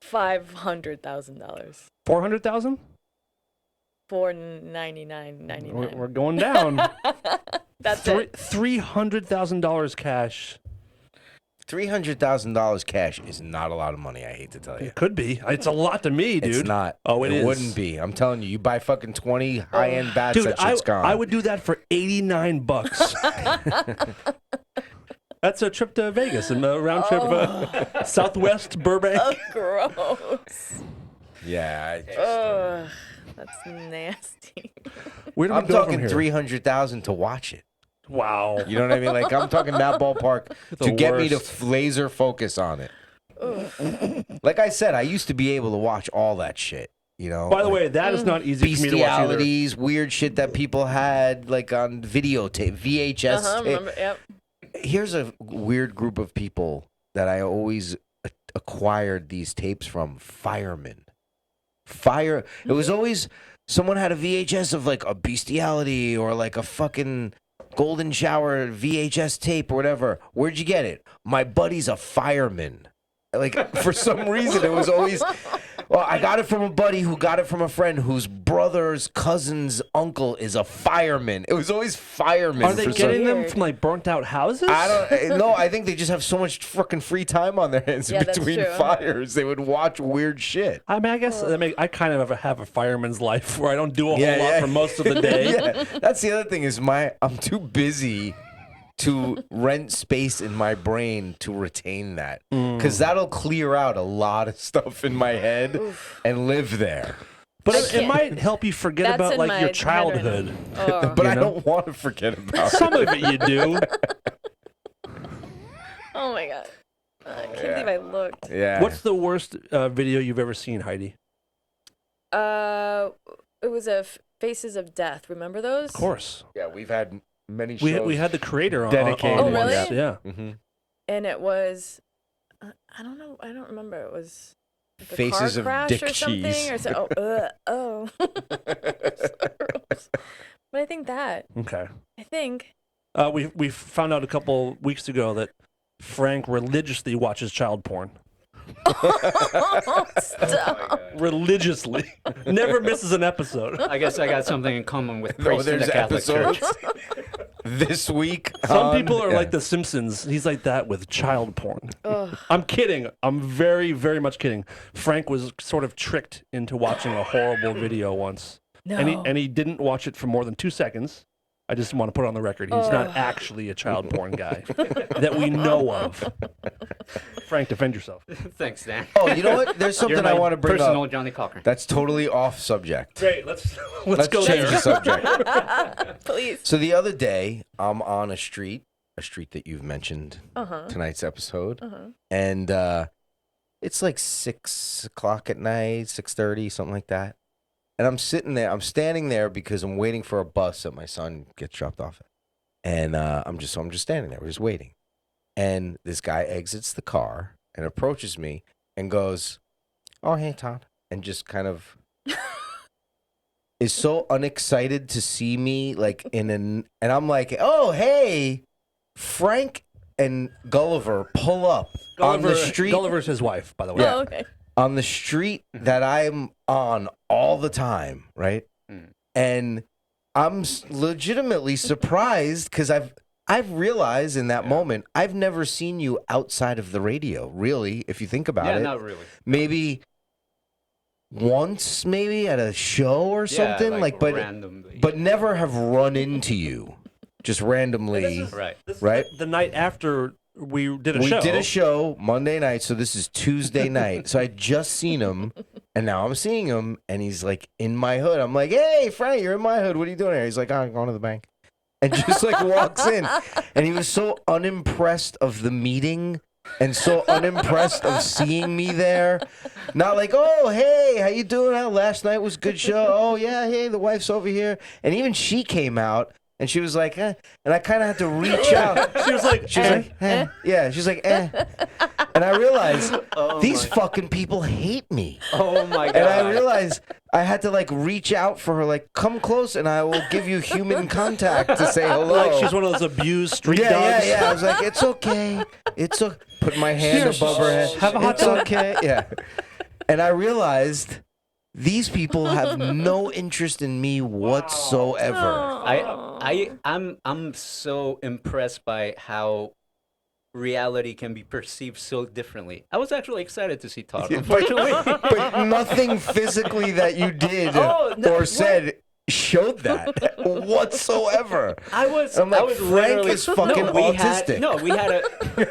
$500,000. 400,000. $499.99. We're going down. That's it. $300,000 cash. $300,000 cash is not a lot of money. I hate to tell you. It could be. It's a lot to me, dude. It's not. Oh, it is. wouldn't be. I'm telling you. You buy fucking 20 high-end bats, Dude, that shit's gone. I would do that for $89. That's a trip to Vegas and a round trip Southwest Burbank. Oh, gross. Yeah. Ugh, that's nasty. Where do we I'm go from talking here? 300,000 to watch it. Wow. You know what I mean? Like, I'm talking that ballpark The to get me to worst. laser focus on it. Like I said, I used to be able to watch all that shit. You know. By the like way, that is not easy for me to watch either. bestialities, weird shit that people had like on videotape, VHS. tape. Remember? Yep. Here's a weird group of people that I always acquired these tapes from: firemen. It was always someone had a VHS of like a bestiality or like a fucking golden shower VHS tape or whatever. Where'd you get it? My buddy's a fireman. Like, for some reason, it was always... Well, I got it from a buddy who got it from a friend whose brother's cousin's uncle is a fireman. It was always firemen. Are they for getting some... them from like burnt out houses? I don't know. I think they just have so much fucking free time on their hands Yeah, that's between true. fires. They would watch weird shit. I mean, I guess I kind of have a fireman's life where I don't do a whole Yeah, lot yeah. for most of the day. Yeah, that's the other thing is I'm too busy to rent space in my brain to retain that, because that'll clear out a lot of stuff in my head and live there. But I it can't- might help you forget That's about in like my your head right childhood. now. Oh. But You I know? don't want to forget about it. Some of it you do. Oh my god. I can't believe I looked. Yeah. What's the worst video you've ever seen, Heidi? It was Faces of Death. Remember those? Of course. Yeah, we've had many shows. We had the creator on. dedicated on Oh, really? once, Yeah. Mhm. And it was, I don't know. I don't remember. It was like a Faces car of crash Dick or something. Cheese. Or so, oh. So gross. But I think that. Okay. I think. We found out a couple weeks ago that Frank religiously watches child porn. Stop. Religiously. Never misses an episode. I guess I got something in common with No, priests in there's the Catholic episodes Church. this week. Some people are yeah. like The Simpsons. He's like that with child porn. Ugh. I'm kidding. I'm very, very much kidding. Frank was sort of tricked into watching a horrible video once. No. And he didn't watch it for more than 2 seconds. I just want to put it on the record. He's not actually a child porn guy that we know of. Frank, defend yourself. Thanks, Dan. Oh, you know what? There's something You're I my want to bring personal up. Johnny Cochran. That's totally off subject. Great. Let's go change there. the subject. Please. So the other day, I'm on a street that you've mentioned Uh-huh. tonight's episode, Uh-huh. and it's like 6 o'clock at night, 6:30, something like that. And I'm standing there because I'm waiting for a bus that my son gets dropped off at. And I'm just standing there, we're just waiting. And this guy exits the car and approaches me and goes, "Oh, hey, Todd," and just kind of is so unexcited to see me, like and I'm like, "Oh, hey, Frank and Gulliver pull up on the street." Gulliver's his wife, by the way. Oh, okay. On the street that I'm on all the time, right? And I'm legitimately surprised because I've realized in that moment I've never seen you outside of the radio. Really, if you think about it, not really. maybe once, maybe at a show or something, but randomly. but never have run into you, just randomly. Right. Right? The night after we did a show. We did a show Monday night, so this is Tuesday night. So I just seen him, and now I'm seeing him, and he's like in my hood. I'm like, hey, Frank, you're in my hood. What are you doing here? He's like, I'm going to the bank. And just like walks in. And he was so unimpressed of the meeting and so unimpressed of seeing me there. Not like, oh, hey, how you doing? Last night was a good show. Oh, yeah, hey, the wife's over here. And even she came out. And she was like, eh. And I kind of had to reach out. She was like, eh. Yeah, she's like, eh. And I realized these fucking people hate me. Oh my god! And I realized I had to like reach out for her, like, come close, and I will give you human contact to say hello. like she's one of those abused street dogs. Yeah. I was like, it's okay. It's okay. Put my hand above her head. Have a hot It's dog. okay. Yeah. And I realized these people have no interest in me whatsoever. I'm so impressed by how reality can be perceived so differently. I was actually excited to see Todd, unfortunately. But nothing physically that you did or said showed that whatsoever. I'm like, Frank is fucking autistic.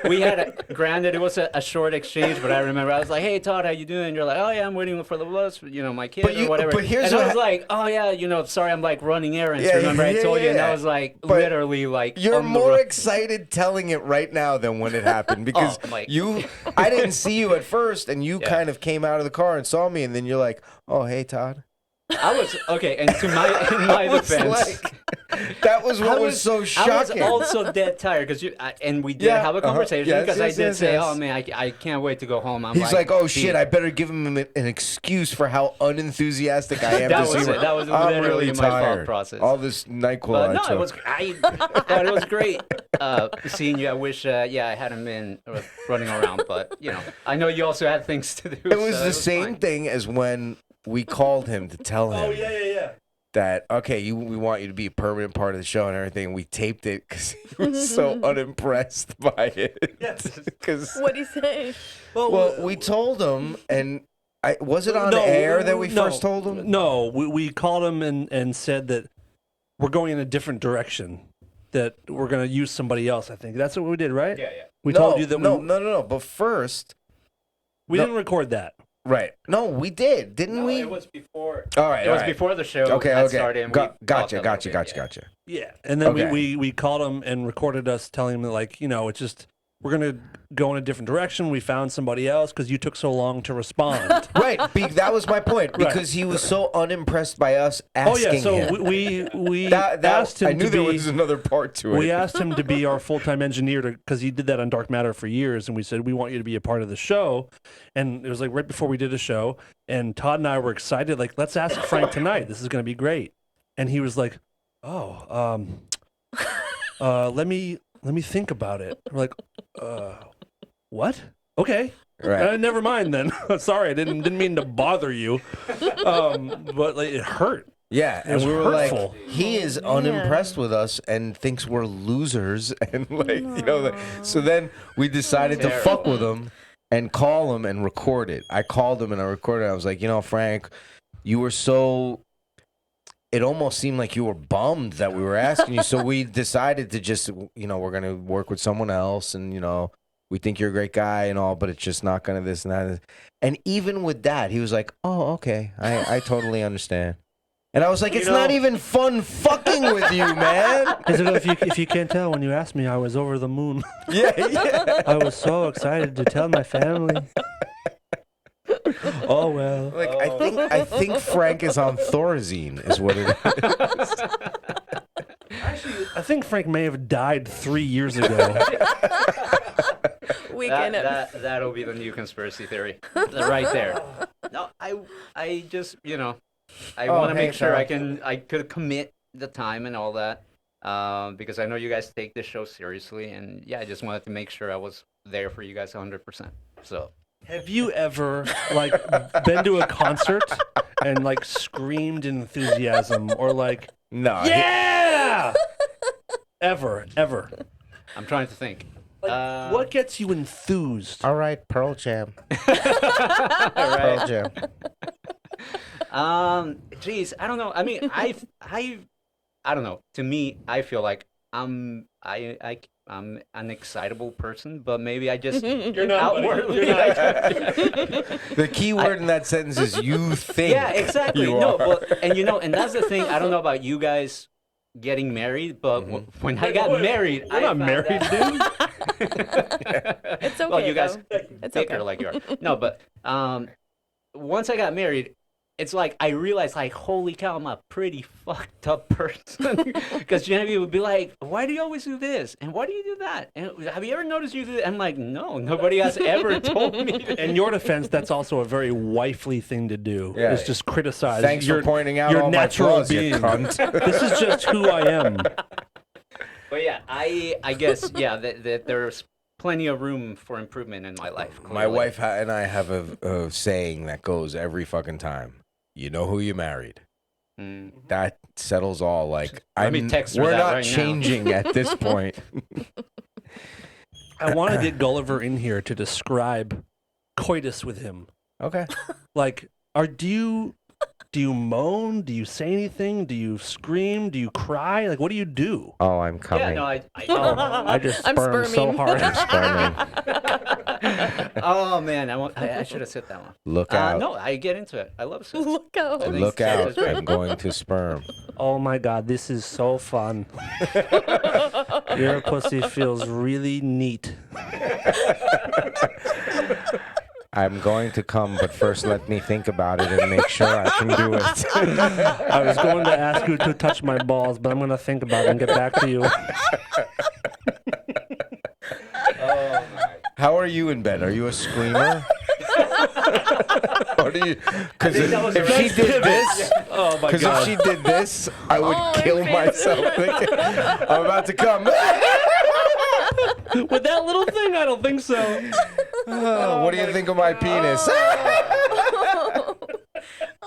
We had a, granted, it was a short exchange, but I remember I was like, hey, Todd, how you doing? And you're like, oh, yeah, I'm waiting for the bus, my kid or whatever. But here's and what I was like, oh, yeah, sorry, I'm like running errands. Yeah, Remember I told you? And I yeah. was like, But literally like. You're on the more road. excited telling it right now than when it happened because Mike. I didn't see you at first, and you kind of came out of the car and saw me, and then you're like, oh, hey, Todd. I was okay, and in my defense, that was what was so shocking. I was also dead tired because and we did have a conversation because I did say, "Oh man, I can't wait to go home." He's like, "Oh shit, I better give him an excuse for how unenthusiastic I am that to see him." That was I'm literally really my tired. thought process. All this NyQuil I no, took. I thought it was great seeing you. I wish, I hadn't been running around, but I know you also had things to do. It was the same thing as when we called him to tell him that, okay, we want you to be a permanent part of the show and everything. We taped it because he was so unimpressed by it. What'd he say? Well, we told him, and was it on air that we first told him? No, we called him and said that we're going in a different direction, that we're going to use somebody else, I think. That's what we did, right? Yeah. We told you that No. But first... We didn't record that. Right. No, we did, didn't we? It was before. All right. It was before the show. Okay. Started and Gotcha. Yeah, and then Okay. we called him and recorded us telling him that, like, it's just, we're going to go in a different direction. We found somebody else because you took so long to respond. Right. That was my point, because he was so unimpressed by us asking him. we That asked him I knew to there be... was another part to it. We asked him to be our full-time engineer because he did that on Dark Matter for years, and we said, we want you to be a part of the show. And it was like right before we did a show, and Todd and I were excited, like, let's ask Frank tonight. This is going to be great. And he was like, let me think about it. We're like, what? Okay. Right. Never mind then. Sorry, I didn't mean to bother you. But like, it hurt. Yeah, and was we were hurtful. like, he is unimpressed with us and thinks we're losers, and like, so then we decided to fuck with him and call him and record it. I called him and I recorded it. I was like, Frank, you were so... It almost seemed like you were bummed that we were asking you, so we decided to just, we're going to work with someone else, and, we think you're a great guy and all, but it's just not going to this and that. And even with that, he was like, oh, okay, I totally understand. And I was like, it's not even fun fucking with you, man. If you can't tell, when you asked me, I was over the moon. Yeah. I was so excited to tell my family. Oh well. Like, I think Frank is on Thorazine, is what it is. Actually, I think Frank may have died 3 years ago. That'll be the new conspiracy theory, right there. No, I just I want to make sure I could commit the time and all that, because I know you guys take this show seriously, and I just wanted to make sure I was there for you guys 100%. So. Have you ever been to a concert and like screamed in enthusiasm or like, No. yeah, ever. I'm trying to think. Like, what gets you enthused? All right, Pearl Jam. All right. Pearl Jam. Geez, I don't know. I mean, I don't know. To me, I feel like I'm an excitable person, but maybe I just You're not. outwardly. The key word in that sentence is you think. Yeah, exactly. You No, are. but and that's the thing. I don't know about you guys getting married, but when I got married, You're not married, dude. It's okay. Well, you guys though. It's bicker okay. like you are. No, but once I got married, it's like I realized, like, holy cow, I'm a pretty fucked up person. Because Genevieve would be like, "Why do you always do this? And why do you do that? And have you ever noticed you do that?" I'm like, "No, nobody has ever told me." In your defense, that's also a very wifely thing to do. Yeah. Is just criticize. Thanks for pointing out your all natural my flaws, you being. cunt. This is just who I am. But yeah, I guess that there's plenty of room for improvement in my life. My clearly. wife and I have a saying that goes every fucking time. You know who you married. Mm. That settles all. Like, Let me text her we're that not right now. changing at this point. I want to get Gulliver in here to describe coitus with him. Okay. Like, do you moan? Do you say anything? Do you scream? Do you cry? Like, what do you do? Oh, I'm coming. Yeah, no, I I just I'm sperm so sperming. hard. Oh man, I should have said that one. Look out. No, I get into it. I love sex. Look out. I think Look sex out. is great. I'm going to sperm. Oh my God, this is so fun. Your pussy feels really neat. I'm going to come, but first let me think about it and make sure I can do it. I was going to ask you to touch my balls, but I'm going to think about it and get back to you. How are you in bed? Are you a screamer? Or do you? Because if she did this, Oh my because if God. she did this, I would Oh, my kill face. myself. I'm about to come. With that little thing, I don't think so. Oh, what do you think of my penis?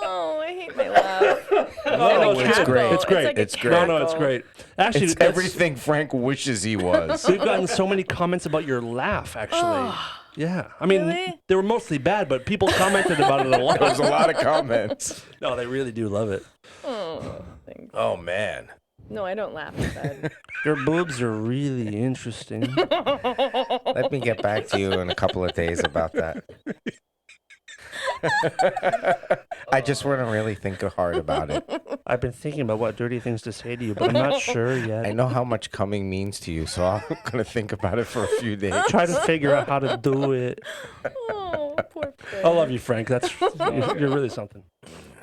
Oh, I hate my laugh. No, it's great. It's great. like a It's great. No, it's cackle. great. Actually, It's that's- everything Frank wishes he was. We've gotten so many comments about your laugh, actually. Yeah. I mean, Really? they were mostly bad, but people commented about it a lot. There was a lot of comments. No, they really do love it. Oh, thanks. Oh, man. No, I don't laugh at that. Your boobs are really interesting. Let me get back to you in a couple of days about that. I just want to really think hard about it. I've been thinking about what dirty things to say to you, but I'm not sure yet. I know how much coming means to you, so I'm going to think about it for a few days. Try to figure out how to do it. Oh, poor Frank. I love you, Frank. You're really something.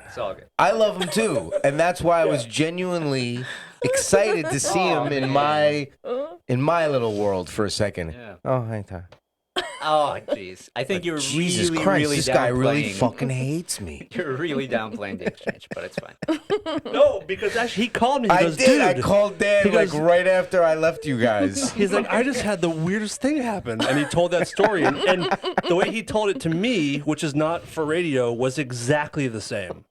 It's all good. I love him too, and that's why I was genuinely excited to see him in my little world for a second. Yeah. Oh, hi, Todd. Oh, jeez. I think you're Jesus really, Christ, really this guy really downplaying- fucking hates me. You're really downplaying the exchange, but it's fine. No, because actually he called me. He I goes, did. Dude. I called Dan He like goes- right after I left you guys. He's like, I just had the weirdest thing happen. And he told that story. And the way he told it to me, which is not for radio, was exactly the same.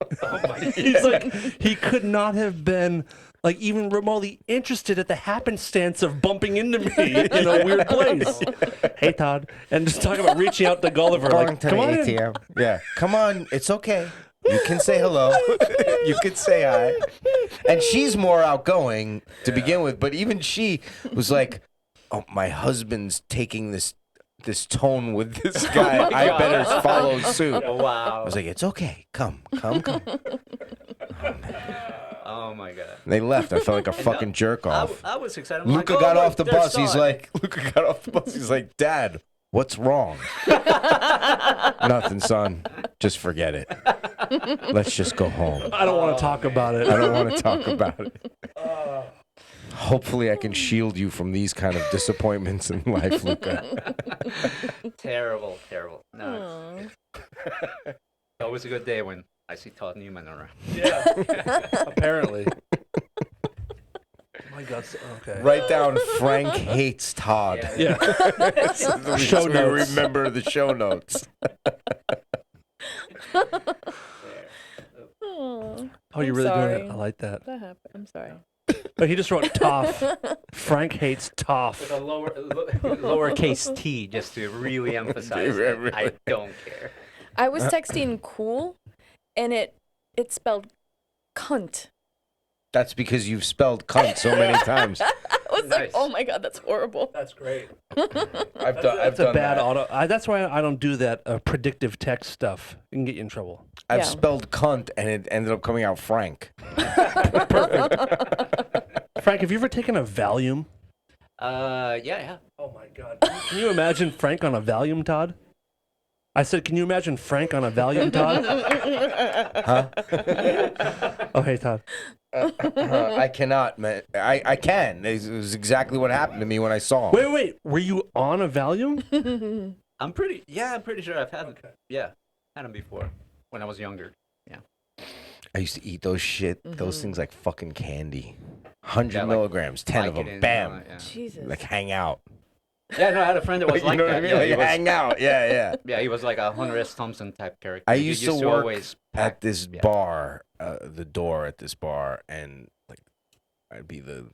He's like, he could not have been like even remotely interested at the happenstance of bumping into me in a weird place. Hey, Todd. And just talking about reaching out to Gulliver. Going Like, to come the on in. ATM. Yeah, come on. It's okay. You can say hello. You can say hi. And she's more outgoing to begin with, but even she was like, "Oh, my husband's taking this tone with this guy. I better follow suit." Oh, I wow. was like, "It's okay. Come." Oh, my God. And they left. I felt like a fucking jerk off. I was excited. I'm Luca like, got oh, off the look, there's bus. He's Todd. like, Dad, what's wrong? Nothing, son. Just forget it. Let's just go home. I don't want to talk about it. I don't want to talk about it. Hopefully I can shield you from these kind of disappointments in life, Luca. Terrible. No. It's always a good day when I see Todd Newman around. Yeah. Apparently. My God. Okay. Write down Frank hates Todd. Yeah. So Show we notes. remember the show notes. Oh, you're I'm really doing sorry. it. I like that. That happened. I'm sorry. Oh, he just wrote tough. Frank hates tough. With a lowercase t, just to really emphasize it. I don't care. I was texting cool, and it spelled cunt. That's because you've spelled cunt so many times. I was like, Nice. oh my god, that's horrible. That's great. I've That's a done bad that. auto. That's why I don't do that predictive text stuff. It can get you in trouble. I've Yeah. spelled cunt and it ended up coming out Frank. Frank, have you ever taken a Valium? Yeah. Oh my God. Can you imagine Frank on a Valium, Todd? I said, can you imagine Frank on a Valium, Todd? Huh? Oh, hey, Todd. I cannot, man. I can. It was exactly what happened to me when I saw him. Wait. Were you on a Valium? I'm pretty sure I've had had them before when I was younger. I used to eat those those things like fucking candy. 100 Yeah, like milligrams, 10 of them, Vicodin, bam. yeah. Jesus. Like hang out. Yeah, no, I had a friend that was You like know what that. I mean? Yeah, Like he was, hang out. Yeah. yeah, he was like a Hunter S. Thompson type character. I He used to work always at pack- this yeah. bar, the door at this bar, and like I'd be the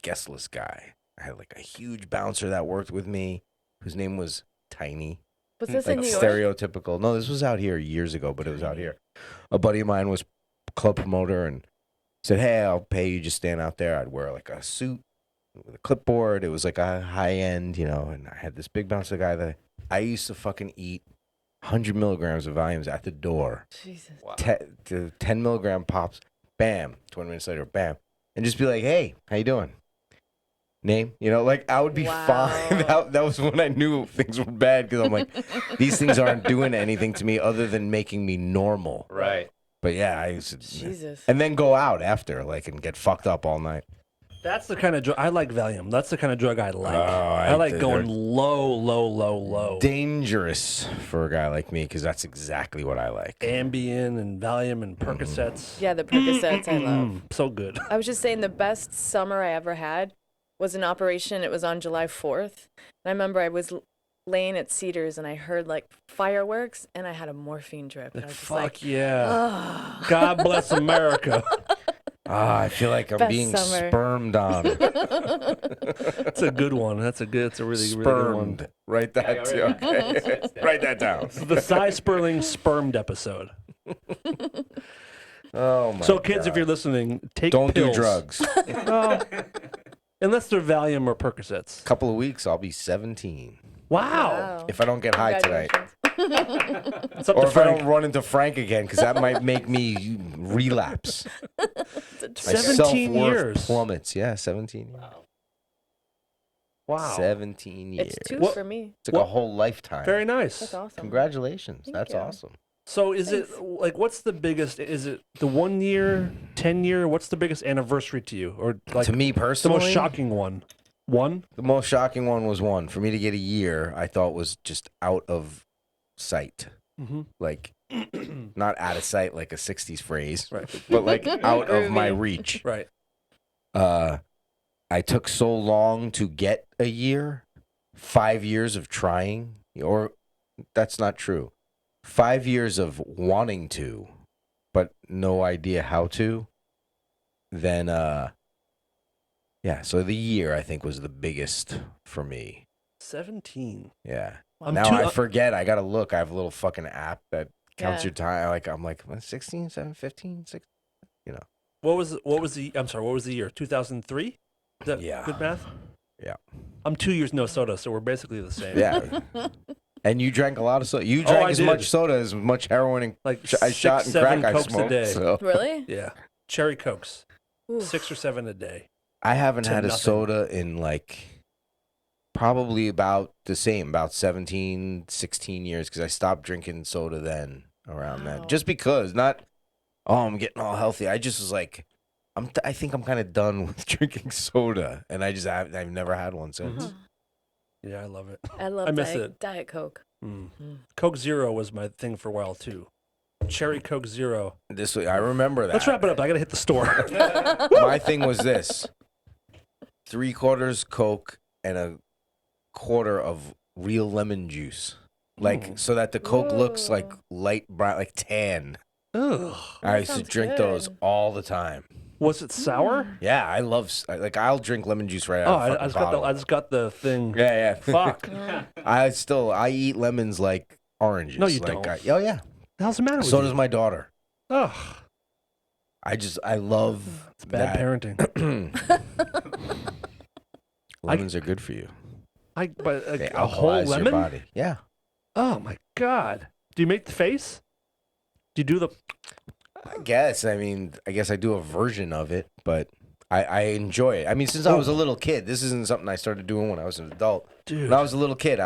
guest list guy. I had like a huge bouncer that worked with me, whose name was Tiny. Was this Like in New York? stereotypical. No, this was out here years ago, but it was out here. A buddy of mine was club promoter and said, "Hey, I'll pay you. Just stand out there." I'd wear like a suit with a clipboard. It was like a high end, and I had this big bouncer guy that I used to fucking eat 100 milligrams of Valiums at the door. Jesus. Wow. 10 milligram pops, bam. 20 minutes later, bam, and just be like, "Hey, how you doing? Name?" Like I would be Wow. fine. That was when I knew things were bad because I'm like, these things aren't doing anything to me other than making me normal. Right. But yeah, I used to, Jesus. and then go out after, like, and get fucked up all night. That's the kind of drug I like. Valium. That's the kind of drug I like. Oh, I like they're going low. dangerous for a guy like me because that's exactly what I like. Ambien and Valium and Percocets. Yeah, the Percocets I love. So good. I was just saying the best summer I ever had was an operation. It was on July 4th. And I remember I was laying at Cedars and I heard like fireworks and I had a morphine drip. And I was just Fuck like, yeah. oh. God bless America. I feel like I'm Best being summer. spermed on. That's a good one. It's a really good one. Spermed. Write that down. Okay. Write that down. The Cy Sperling spermed episode. Oh my So kids, God. if you're listening, take Don't pills. do drugs. Well, unless they're Valium or Percocets. Couple of weeks, I'll be 17. Wow. If I don't get high tonight. Congratulations. It's up Or to if I Frank. don't run into Frank again, because that might make me relapse. It's a My 17 self-worth years. plummets. Yeah, 17 years. Wow. 17 years. It's two What- for me. It's like a whole lifetime. Very nice. That's awesome. Congratulations. Thank That's you. awesome. So is Thanks. it like what's the biggest? Is it the 1 year, 10 year? What's the biggest anniversary to you, or like to me the personally, most shocking one? One. the most shocking one was one. For me to get a year, I thought was just out of sight. Mm-hmm. Like, not out of sight like a 60s phrase, Right. but like out of my reach. Right. I took so long to get a year, 5 years of trying, or that's not true. 5 years of wanting to, but no idea how to. Then, yeah, so the year I think was the biggest for me. 17. Yeah. I'm Now too- I forget. I got to look. I have a little fucking app that counts Yeah. your time. I'm like 16, 17, 15, 16. What was the? I'm sorry. What was the year? 2003. Is that Yeah. good math? Yeah. I'm 2 years no soda, so we're basically the same. Yeah. And you drank a lot of soda. You Oh, drank I as did. much soda as much heroin and Like I shot and 6-7 crack I Cokes smoked. a day. So Really? Yeah. Cherry Cokes. Oof. 6 or 7 a day. I haven't To had a nothing. soda in like probably about the same, about 17, 16 years because I stopped drinking soda then around Wow. that. Just because, not, I'm getting all healthy. I just was like, I think I'm kind of done with drinking soda. And I've never had one since. Huh. Yeah, I love it. I love I miss Diet, it. Diet Coke. Mm. Mm. Coke Zero was my thing for a while too. Cherry Coke Zero. This I remember that. Let's wrap it up. I gotta hit the store. My thing was this: 3/4 Coke and a quarter of real lemon juice, like Mm. so that the Coke looks like Whoa. light brown, like tan. Ugh. I used to sounds drink good. those all the time. Was it sour? Yeah, I love like I'll drink lemon juice right Oh, out of a I fucking just got the bottle. I just got the thing. Yeah, Fuck. I eat lemons like oranges. No, you like, don't. Oh yeah. The hell's the matter with So you? does my daughter. Ugh. I love It's bad that. parenting. Lemons are good for you. But They a whole alkalize your lemon? body. Yeah. Oh my god. Do you make the face? Do you do the? I guess. I mean, I guess I do a version of it, but I enjoy it. I mean, since I was a little kid, this isn't something I started doing when I was an adult. Dude. When I was a little kid,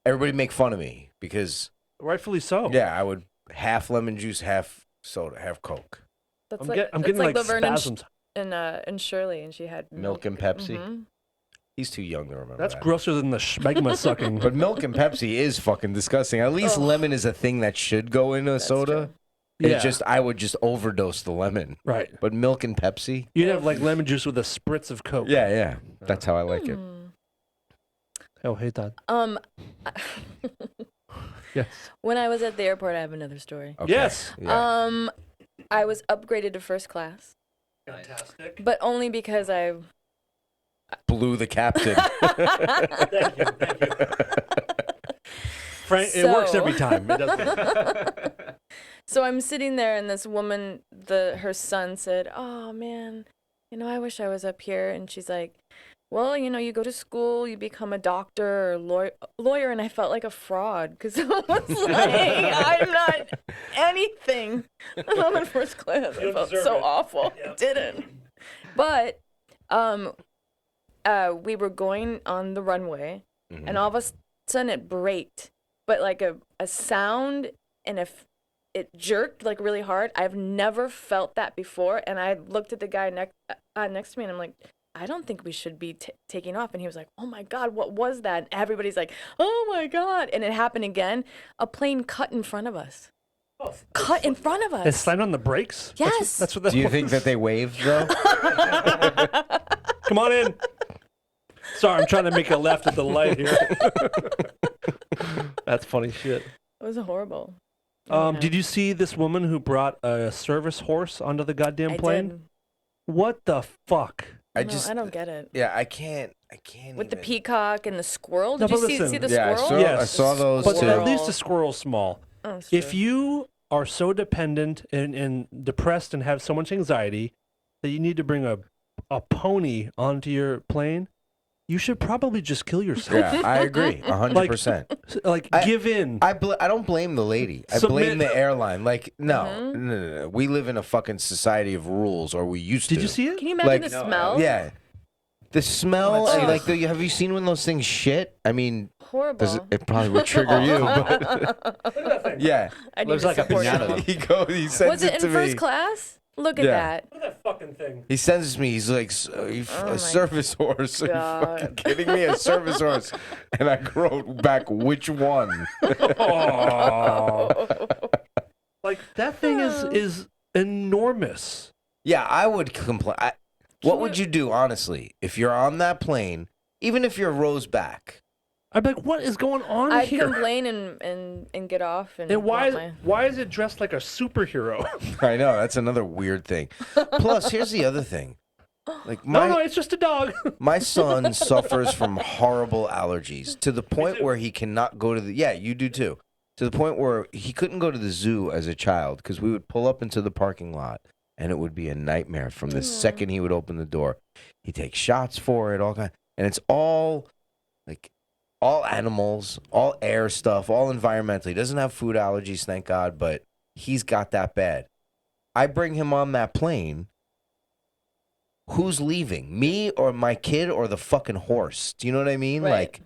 everybody make fun of me because, Rightfully so. yeah, I would half lemon juice, half soda, half Coke. That's I'm like getting that's like like Laverne and, spasms. and Shirley, and she had Milk and Pepsi. Mhm. He's too young to remember That's that. grosser than the schmegma sucking. But milk and Pepsi is fucking disgusting. At least Ugh. lemon is a thing that should go in a That's soda. true. It's I would just overdose the lemon. Right. But milk and Pepsi? You'd have like lemon juice with a spritz of Coke. Yeah. That's how I like it. Hmm. Oh, hey, Todd. Yes. When I was at the airport, I have another story. Okay. Yes. Yeah. I was upgraded to first class, Fantastic. but only because I. Blew the captain. Thank you. Frank, it works every time. It doesn't. So I'm sitting there, and this woman, her son said, "Oh man, I wish I was up here." And she's like, "Well, you go to school, you become a doctor or lawyer," and I felt like a fraud because I was like, "I'm not anything. I'm in first class." I felt deserve so it. awful. Yep. Didn't. But we were going on the runway, and all of a sudden it braked, but like a sound, and if it jerked like really hard. I've never felt that before, and I looked at the guy next to me, and I'm like, I don't think we should be taking off. And he was like, "Oh my God, what was that?" And everybody's like, "Oh my God!" And it happened again. A plane cut in front of us. Cut in front of us. It slammed on the brakes? Yes. That's what that Do you was. think that they waved, though? Come on in. Sorry, I'm trying to make a left at the light here. That's funny shit. It was horrible. Yeah. Did you see this woman who brought a service horse onto the goddamn I plane? did. What the fuck? I don't get it. Yeah, I can't With the even. peacock and the squirrel. No, Did you but see listen. the Yeah, squirrel? Yes. I saw those But too. at least the squirrel's small. Oh, it's If true. you are so dependent and depressed and have so much anxiety that you need to bring a pony onto your plane, you should probably just kill yourself. Yeah, I agree, 100%. Like, give in. I don't blame the lady. I blame Submit. the airline. Like, no, Mm-hmm. no. We live in a fucking society of rules, or we used to. Did you see it? Can you imagine Like- the smell? Yeah. The smell, Oh, like, have you seen when those things shit? I mean, Horrible. it probably would trigger you, but yeah. I need Looks to like a support piñata. you. He sends Was it in to first me. class? Look at Yeah. that. Look at that fucking thing. He sends me. He's like, my a service horse. Are you God. fucking kidding me? A service horse. And I wrote back, which one? Like, that thing is enormous. Yeah, I would complain. What would you do, honestly, if you're on that plane, even if you're rows back? I'd be like, what is going on I'd here? complain and get off. And And want my- why is it dressed like a superhero? I know, that's another weird thing. Plus, here's the other thing. Like No, it's just a dog. my son suffers from horrible allergies to the point where he cannot go to the. Yeah, you do too. To the point where he couldn't go to the zoo as a child because we would pull up into the parking lot and it would be a nightmare from the second he would open the door. He takes shots for it, and it's all like all animals, all air stuff, all environmental. He doesn't have food allergies, thank God, but he's got that bad. I bring him on that plane. Who's leaving? Me or my kid or the fucking horse? Do you know what I mean? Right. Like,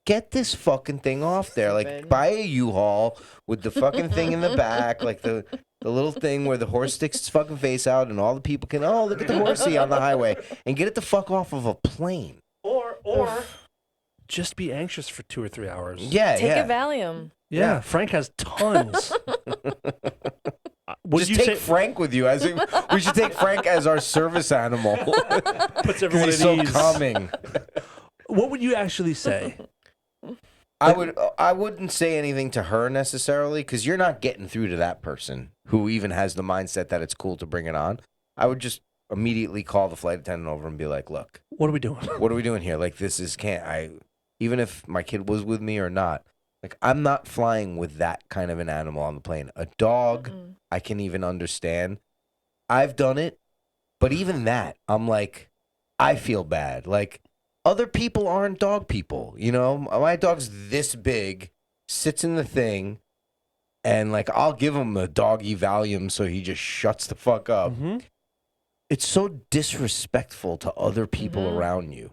get this fucking thing off there. Like, Stupid. buy a U-Haul with the fucking thing in the back, like the little thing where the horse sticks its fucking face out and all the people can, oh, look at the horsey on the highway, and get it the fuck off of a plane. Or just be anxious for 2 or 3 hours. Yeah, Take yeah. a Valium. Yeah, Frank has tons. Would Just you take say Frank with you. We should take Frank as our service animal. puts Because everyone he's at so ease? calming. What would you actually say? I wouldn't say anything to her necessarily because you're not getting through to that person who even has the mindset that it's cool to bring it on. I would just immediately call the flight attendant over and be like, "Look, What are we doing? what are we doing here? Like, this is even if my kid was with me or not, like, I'm not flying with that kind of an animal on the plane. A dog, I can even understand. I've done it, but even that, I'm like, I feel bad. Like, other people aren't dog people, you know? My dog's this big, sits in the thing, and, like, I'll give him the doggy Valium so he just shuts the fuck up. Mm-hmm. It's so disrespectful to other people around you.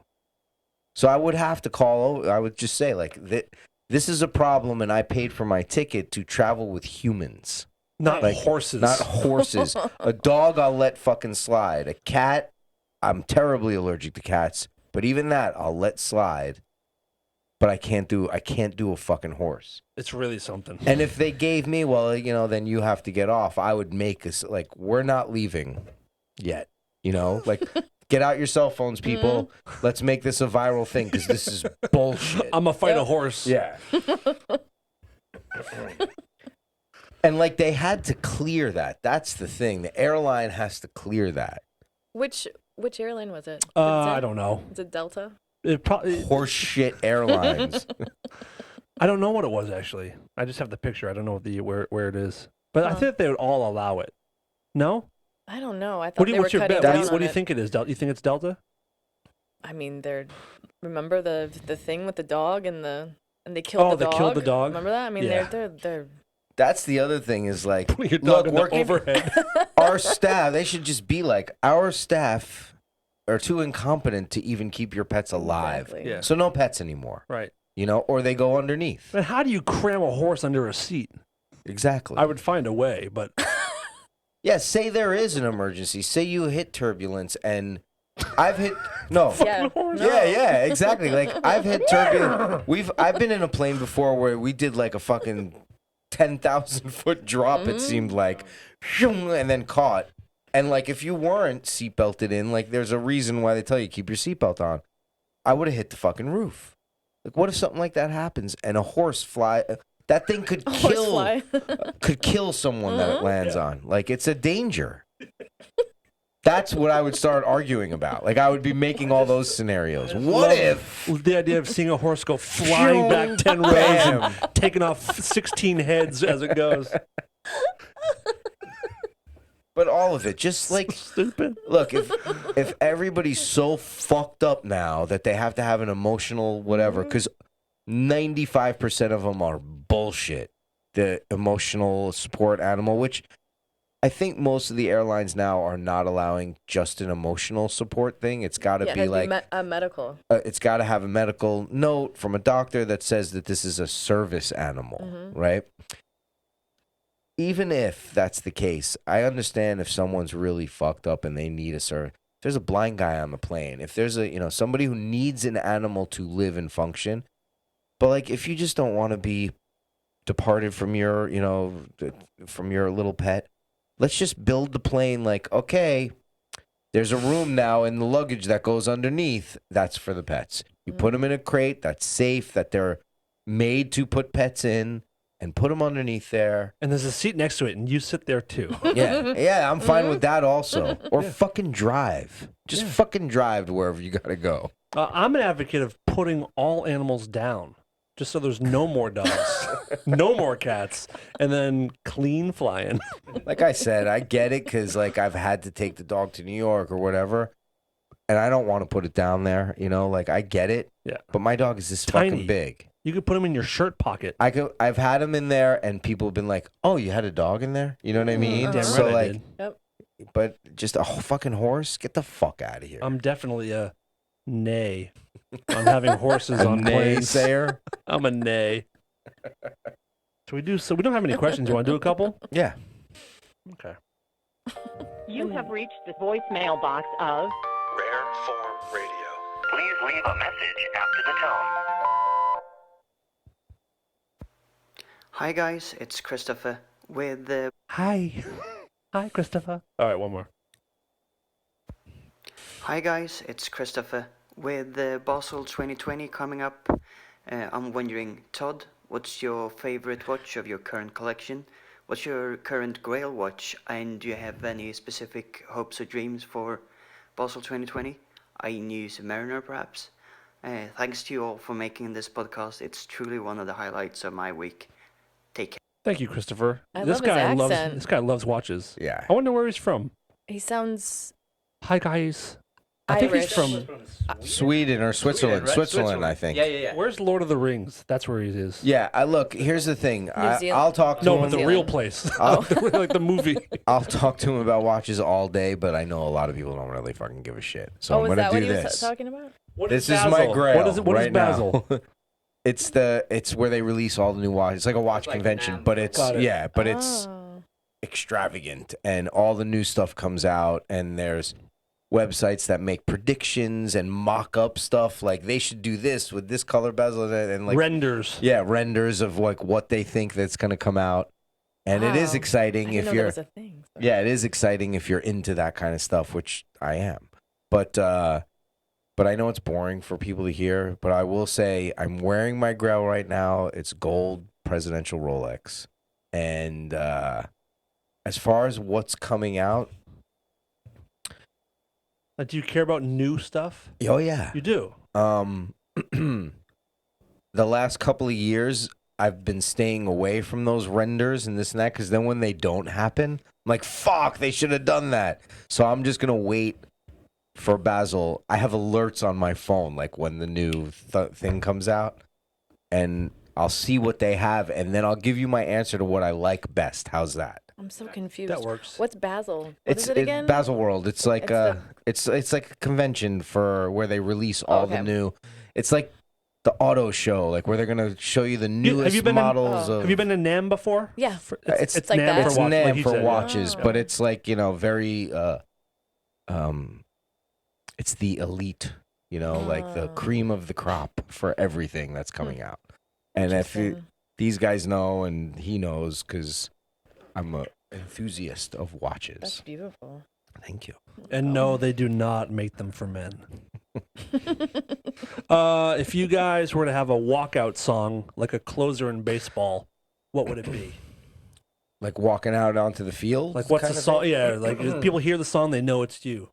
So I would have to call over. I would just say, like, this is a problem, and I paid for my ticket to travel with humans. Not Like, horses. Not horses. A dog, I'll let fucking slide. A cat, I'm terribly allergic to cats. But even that, I'll let slide. But I can't do a fucking horse. It's really something. And if they gave me, well, you know, then you have to get off. I would make us like, we're not leaving yet. You know, like, get out your cell phones, people. Let's make this a viral thing because this is bullshit. I'm gonna fight a horse. Yeah. And like, they had to clear that. That's the thing. The airline has to clear that. Which airline was it? I don't know. Is it Delta? It probably Horse shit airlines. I don't know what it was actually. I just have the picture. I don't know where it is. But I think they would all allow it. No? I don't know. I thought they were What's your cutting bet? down What do you on think it is? You think it's Delta? I mean, remember the thing with the dog and they killed the dog. They killed the dog. Remember that? I mean, Yeah. they're That's the other thing is like, Put your dog in the working overhead. our staff, they should just be like, our staff are too incompetent to even keep your pets alive. Exactly. Yeah. So no pets anymore. Right. You know, or they go underneath. But how do you cram a horse under a seat? Exactly. I would find a way, but Yeah, say there is an emergency. Say you hit turbulence and I've hit no. Yeah. Yeah, exactly. Like I've hit turbulence. I've been in a plane before where we did like a fucking 10,000-foot drop, it seemed like, and then caught. And like if you weren't seatbelted in, like there's a reason why they tell you keep your seatbelt on. I would have hit the fucking roof. Like what if something like that happens and a horse fly? That thing could kill someone that it lands on. Like it's a danger. That's what I would start arguing about. Like I would be making all those scenarios. What if the idea of seeing a horse go flying back 10 rows and taking off 16 heads as it goes. But all of it, just like Stupid. Look, if everybody's so fucked up now that they have to have an emotional whatever, because 95% of them are bullshit. The emotional support animal, which I think most of the airlines now are not allowing just an emotional support thing. It's got to be like a medical. It's got to have a medical note from a doctor that says that this is a service animal, right? Even if that's the case, I understand if someone's really fucked up and they need a service. If there's a blind guy on the plane, if there's somebody who needs an animal to live and function, but like if you just don't want to be departed from your, from your little pet, let's just build the plane like, okay, there's a room now in the luggage that goes underneath. That's for the pets. You put them in a crate that's safe, that they're made to put pets in. And put them underneath there. And there's a seat next to it, and you sit there too. Yeah, I'm fine with that also. Or fucking drive. Just fucking drive to wherever you gotta go. I'm an advocate of putting all animals down, just so there's no more dogs, no more cats, and then clean flying. Like I said, I get it because like I've had to take the dog to New York or whatever, and I don't want to put it down there. Like I get it. Yeah. But my dog is this Tiny. fucking big. You could put them in your shirt pocket. I've had him in there, and people have been like, "Oh, you had a dog in there?" You know what I mean? Damn So right I like, did. Yep. but just a fucking horse, get the fuck out of here. I'm definitely a nay on having horses on planes. Naysayer. I'm a nay. So we don't have any questions. You want to do a couple? Yeah. Okay. You have reached the voicemail box of Rare Form Radio. Please leave a message after the tone. Hi guys, it's Christopher with the... Hi. Hi, Christopher. All right, one more. Hi guys, it's Christopher with the Basel 2020 coming up. I'm wondering, Todd, what's your favorite watch of your current collection? What's your current Grail watch? And do you have any specific hopes or dreams for Basel 2020? I knew Submariner, perhaps? Thanks to you all for making this podcast. It's truly one of the highlights of my week. Take care. Thank you, Christopher. I this love his guy loves accent. this guy loves watches. Yeah. I wonder where he's from. He sounds Hi guys. I think he's Irish. from. Sweden or Switzerland. right? Switzerland, I think. Yeah. Where's Lord of the Rings? That's where he is. Yeah, Look, here's the thing. Zealand. I'll talk to No, him. but the Zealand. real place, like the movie. I'll talk to him about watches all day, but I know a lot of people don't really fucking give a shit. So I'm is gonna that do what he was this. talking about? What This is Basil? my grail. What is it? What right is Basil? now. It's where they release all the new watches. It's like a watch like convention, NAMM. but it's Got it. it's Oh. extravagant, and all the new stuff comes out, and there's websites that make predictions and mock up stuff. Like they should do this with this color bezel and like Renders. renders of like what they think that's going to come out, and it is Wow. exciting I didn't if know that you're was a thing. So. yeah, it is exciting if you're into that kind of stuff, which I am. But I know it's boring for people to hear. But I will say I'm wearing my Grail right now. It's gold presidential Rolex, and as far as what's coming out, Do you care about new stuff? oh yeah, You do. the last couple of years, I've been staying away from those renders and this and that because then when they don't happen, I'm like, fuck, they should have done that. So I'm just going to wait for Basil. I have alerts on my phone, like when the new thing comes out, and I'll see what they have, and then I'll give you my answer to what I like best. How's that? I'm so confused. That works. What's Basil? What is it again? Basil World. It's like It's it's like a convention for where they release all the okay. new. It's like the auto show, like where they're gonna show you the newest have you been models Have you been to NAMM before? Yeah. It's like NAMM that. It's for watch, like NAMM he for said. watches, Oh. but it's like very it's the elite, like the Oh. cream of the crop for everything that's coming out. And if Interesting. these guys know, and he knows, because I'm a enthusiast of watches. That's beautiful. Thank you. And no, they do not make them for men. If you guys were to have a walkout song, like a closer in baseball, what would it be? Like walking out onto the field. Like, what's the song? Yeah, like if people hear the song, they know it's you.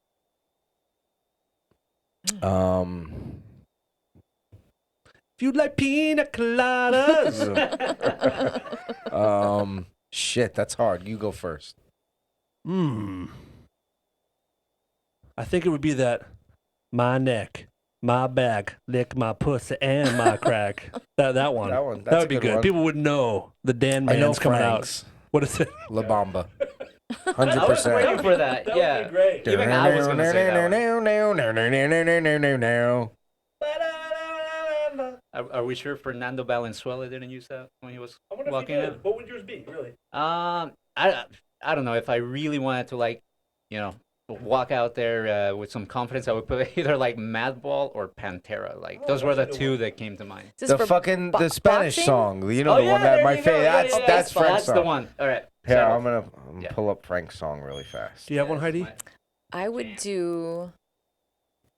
If you like pina coladas. Shit, that's hard. You go first. I think it would be that my neck, my back, lick my pussy and my crack. That one. That one, that's That would a be good good. one. People would know the Dan I know Man's coming Frank's. out. What is it? La Bamba. I was 100%. waiting for that. Yeah. great. Even I was gonna say that one. Are we sure Fernando Valenzuela didn't use that when he was walking out? What would yours be, really? I don't know if I really wanted to walk out there with some confidence. I would put either like Madball or Pantera. Like those were the two that came to mind. Is this The for the Spanish boxing? song. The one that my favorite. That's Frank's song. That's the one. All right. Here, So- I'm gonna pull up Frank's song really fast. Do you have one, Heidi? I would do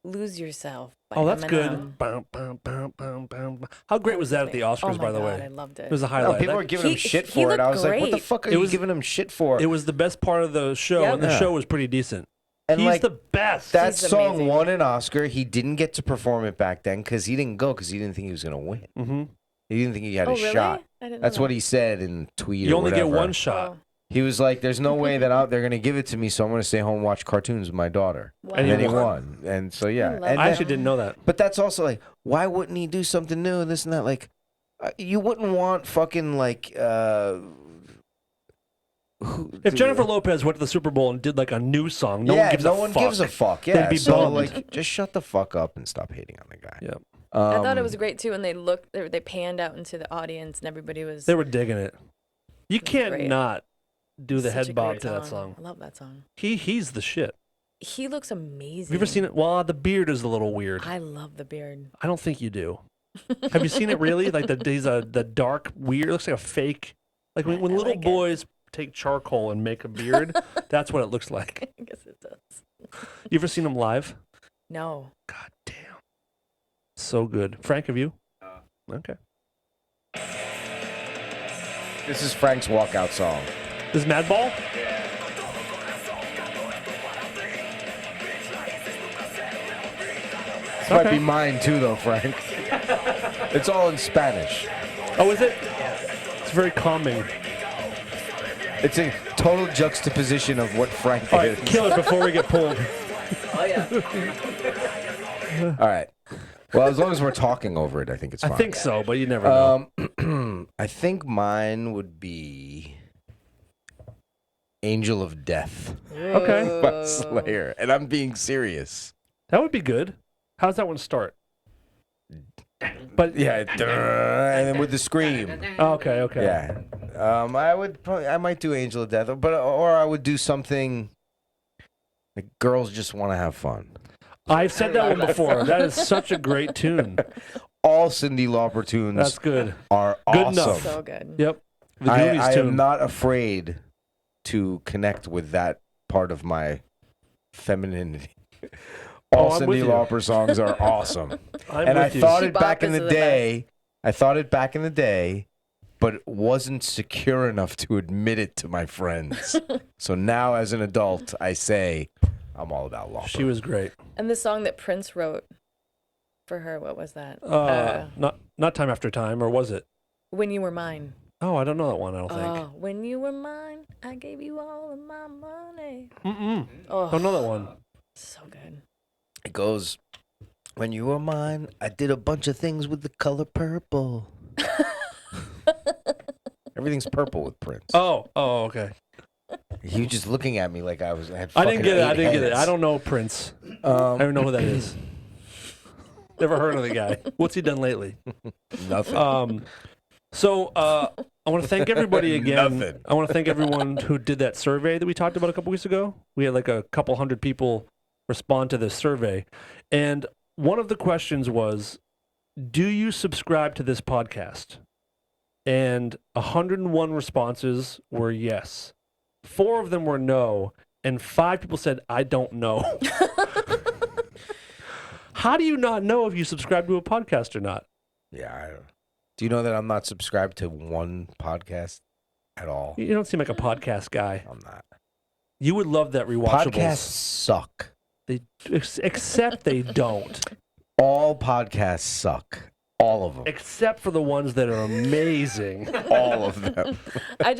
Lose Yourself. By Oh, that's Eminem. good. Bum, bum, bum, bum, bum. How great was that at the Oscars, Oh my by the God, way? I loved it. It was a No, highlight. people were giving him He- shit he for it. I looked was like, what the great. fuck are It you was- giving him shit for? It was the best part of the show, Yep. and the Yeah. show was pretty decent. And He's like, the best. that He's song amazing. won an Oscar. He didn't get to perform it back then because he didn't go because he didn't think he was gonna win. Mm-hmm. He didn't think he had Oh, a really? shot. I didn't know That's what that. he said in tweet. You or only get whatever. one shot. Oh, He was like, "There's no way that they're gonna give it to me, so I'm gonna stay home and watch cartoons with my daughter." wow. And then he won. won. And so yeah, I love and I then- actually didn't know that. But that's also like, why wouldn't he do something new and this and that? Like, you wouldn't want fucking like. If Jennifer Lopez went to the Super Bowl and did like a new song, no yeah, one gives no a one fuck. gives a fuck. They'd Yeah, be so bummed. like, just shut the fuck up and stop hating on the guy. Yeah. I thought it was great too when they panned out into the audience and everybody was. They were digging it. You was can't great. not do the such head a bob great to that song. I love that song. He's the shit. He looks amazing. Have you ever seen it? Well, the beard is a little weird. I love the beard. I don't think you do. Have you seen it really? Like the dark weird. It looks like a fake. Like when I little like it. boys take charcoal and make a beard, that's what it looks like. I guess it does. You ever seen him live? No. God damn. So good. Frank, have you? Okay. This is Frank's walkout song. This is Madball? This might be mine too, though, Frank. It's all in Spanish. Oh, is it? It's very calming. It's a total juxtaposition of what Frank All is. right, kill it before we get pulled. Oh yeah. All right. Well, as long as we're talking over it, I think it's fine. I think so, but you never know. I think mine would be Angel of Death Okay. by Slayer. And I'm being serious. That would be good. How's that one start? But Yeah, and then with the scream. Oh, okay. Yeah. I might do Angel of Death, or I would do something like Girls Just Want to Have Fun. I've said that one before. That is such a great tune. All Cyndi Lauper tunes That's good. are Good awesome. enough. So good. Yep. The Goonies I tune. am not afraid to connect with that part of my femininity. All I'm with Cyndi you. Lauper songs are awesome. I'm And I with you. thought She it back Bop in is the the day. I thought it back in the day, but wasn't secure enough to admit it to my friends. So now, as an adult, I say I'm all about Lauper. She was great. And the song that Prince wrote for her, what was that? Not Time After Time, or was it? When You Were Mine. Oh, I don't know that one, I don't think. Oh, when you were mine, I gave you all of my money. Mm-mm. Oh, Don't know that one. so good. It goes, when you were mine, I did a bunch of things with the color purple. Everything's purple with Prince. Oh, okay. You just looking at me like I had I didn't get it. I didn't get it. heads. I don't know Prince. I don't even know who that is. Never heard of the guy. What's he done lately? Nothing. So I want to thank everybody again. Nothing. I want to thank everyone who did that survey that we talked about a couple weeks ago. We had like a couple hundred people respond to this survey. And one of the questions was, do you subscribe to this podcast? And 101 responses were yes. 4 of them were no. And 5 people said, I don't know. How do you not know if you subscribe to a podcast or not? Yeah. I don't. Do you know that I'm not subscribed to one podcast at all? You don't seem like a podcast guy. I'm not. You would love that rewatchables. Podcasts suck. Except they don't. All podcasts suck. All of them. Except for the ones that are amazing. All of them. I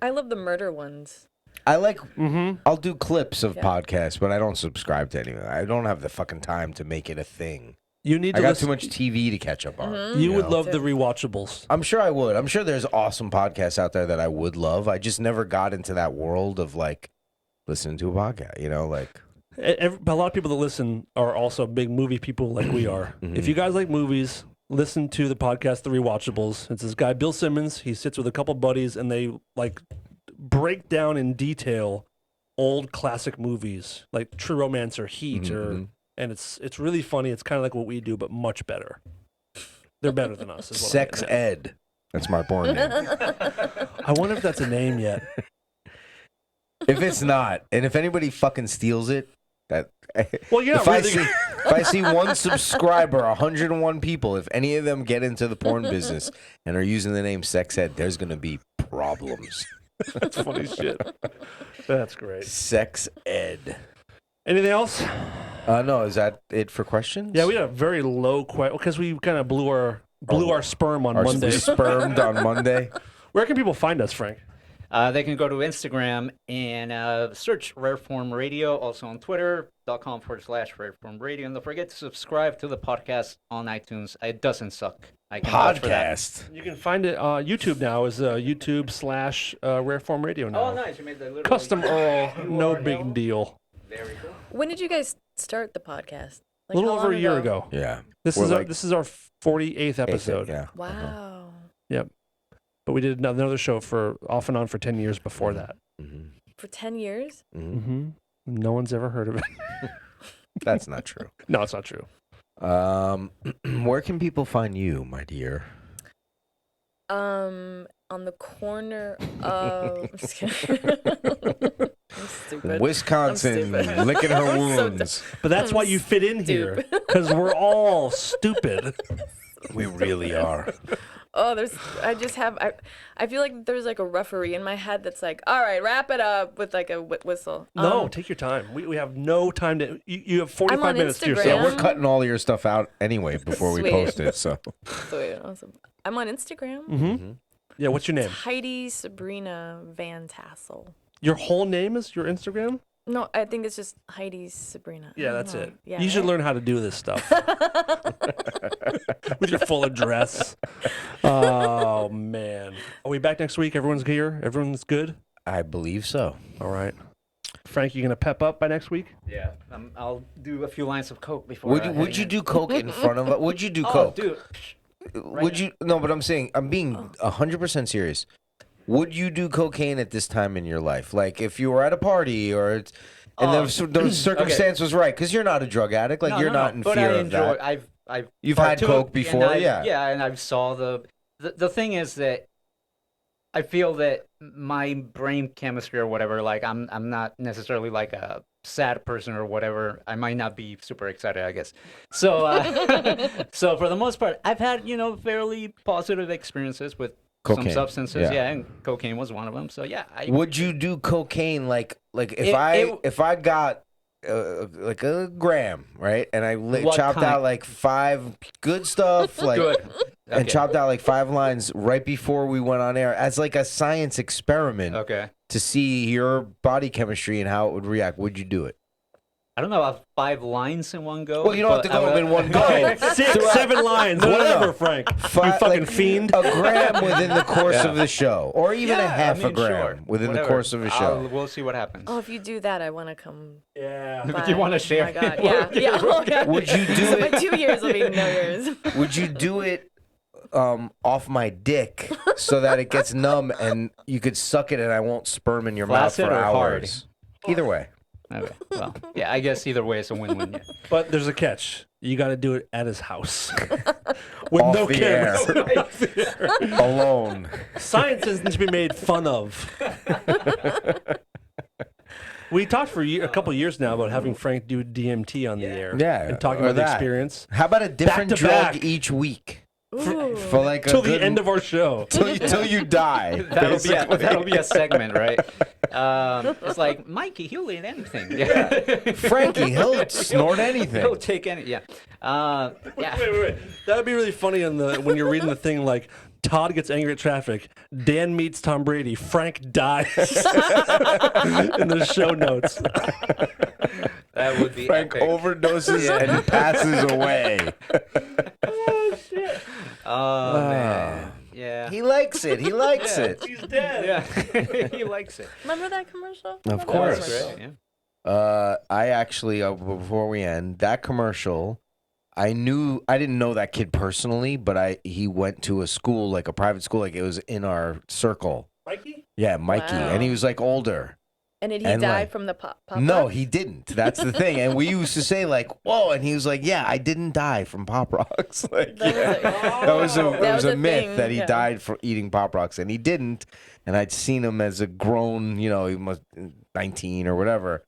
love the murder ones. I like. Mm-hmm. I'll do clips of Yeah. podcasts, but I don't subscribe to anything. I don't have the fucking time to make it a thing. You need I to got listen. too much TV to catch up on. You would know? love the rewatchables. I'm sure I would. I'm sure there's awesome podcasts out there that I would love. I just never got into that world of like listening to a podcast. You know, like A lot of people that listen are also big movie people like we are. If you guys like movies, listen to the podcast, The Rewatchables. It's this guy, Bill Simmons. He sits with a couple buddies and they like break down in detail old classic movies like True Romance or Heat and it's really funny. It's kind of like what we do, but much better. They're better than us. Is what I'm Sex getting at. Ed. That's my porn name. I wonder if that's a name yet. If it's not, and if anybody fucking steals it, that Well, you're not really. if I see one subscriber, 101 people, if any of them get into the porn business and are using the name Sex Ed, there's gonna be problems. That's funny shit. That's great. Sex Ed. Anything else? No, is that it for questions? Yeah, we had a very low question because we kind of blew our sperm on Monday. We spermed on Monday. Where can people find us, Frank? They can go to Instagram and search Rareform Radio, also on twitter.com/Rareform Radio. And don't forget to subscribe to the podcast on iTunes. It doesn't suck. I can vouch for that. Podcast. You can find it YouTube now is YouTube/Rareform Radio now. Oh, nice. You made the little Custom Earl, no big deal. Very cool. When did you guys start the podcast? A little how over long a year ago. Yeah. This We're is like- this is our 48th episode. Yeah. Wow. Yep. But we did another show for off and on for 10 years before that. For 10 years? Mm-hmm. No one's ever heard of it. That's not true. No, it's not true. Where can people find you, my dear? On the corner of I'm just kidding. I'm stupid. Wisconsin, I'm stupid. licking her I'm so wounds. But that's why you fit in here, because we're all stupid. We really are. Oh, I feel like there's like a referee in my head that's like, all right, wrap it up with like a whistle. No, take your time. We have no time to. You have 45 minutes to Instagram. yourself. Yeah, we're cutting all your stuff out anyway before we Sweet. post it. So Sweet, awesome. I'm on Instagram. Mm-hmm. Yeah, what's your name? Heidi Sabrina Van Tassel. Your whole name is your Instagram? No, I think it's just Heidi Sabrina. Yeah, that's know. it. Yeah, you should learn how to do this stuff with your full address. Oh man, are we back next week? Everyone's here. Everyone's good. I believe so. All right, Frank, you gonna pep up by next week? Yeah, I'll do a few lines of coke before. Would you do coke in front of us? Would you do Oh, coke? dude. Would you? No, but I'm saying I'm being 100% serious. Would you do cocaine at this time in your life? Like if you were at a party or the circumstance was right, because you're not a drug addict. Like you're not in but fear I of enjoy, that. You've partook, had coke and before, yeah. Yeah, and I saw the thing is that I feel that my brain chemistry or whatever, like I'm not necessarily like a sad person or whatever. I might not be super excited, I guess. So so for the most part, I've had fairly positive experiences with Cocaine. some substances, Yeah. and cocaine was one of them. So yeah, Would you do cocaine like if I got like a gram, right, and I What chopped kind? out like 5 good stuff, like Good. and Okay. chopped out like 5 lines right before we went on air as like a science experiment Okay. to see your body chemistry and how it would react? Would you do it? I don't know about 5 lines in one go. Well, you don't have to but go I in would- one go. 6, 7 lines, whatever, Frank. You fucking like, fiend. A gram within the course of the show, or even a Yeah, half I mean, a gram sure. within the Whatever. course of a show. We'll see what happens. Oh, if you do that, I want to come. Yeah. If you want to share. Oh my God. Yeah. Yeah. Oh, yeah. Would you do So it? my 2 years will be no years. Would you do it off my dick so that it gets numb and you could suck it and I won't sperm in your mouth Flaccid for or hard? hours? Either way. Okay. Well, yeah, I guess either way it's a win-win. Yeah. But there's a catch. You got to do it at his house with Off no the cameras. Alone. Science isn't to be made fun of. We talked for a couple years now about having Frank do DMT on the air. Yeah, And talking or about the that. experience. How about a different to drug back. each week? Ooh. For like Till the end of our show. till you die. That'll be a segment, right? It's like Mikey, he'll eat anything. Yeah. Frankie, he'll snort anything. He'll take any. Yeah. Yeah. Wait. That would be really funny when you're reading the thing like, Todd gets angry at traffic. Dan meets Tom Brady. Frank dies. In the show notes. That would be Frank epic. overdoses and passes away. Oh man. Yeah. He likes it. He likes it. He's dead. Yeah. He likes it. Remember that commercial? Of That course. was great, yeah. I actually, before we end, that commercial, I didn't know that kid personally, but he went to a school, like a private school, like it was in our circle. Mikey? Yeah, Mikey. Wow. And he was like older. And did he And, die like, from the pop? No, he didn't. That's the thing. And we used to say like, whoa. And he was like, yeah, I didn't die from Pop Rocks. Like, that was a myth thing, that he yeah. died from eating Pop Rocks. And he didn't. And I'd seen him as a grown, he must 19 or whatever.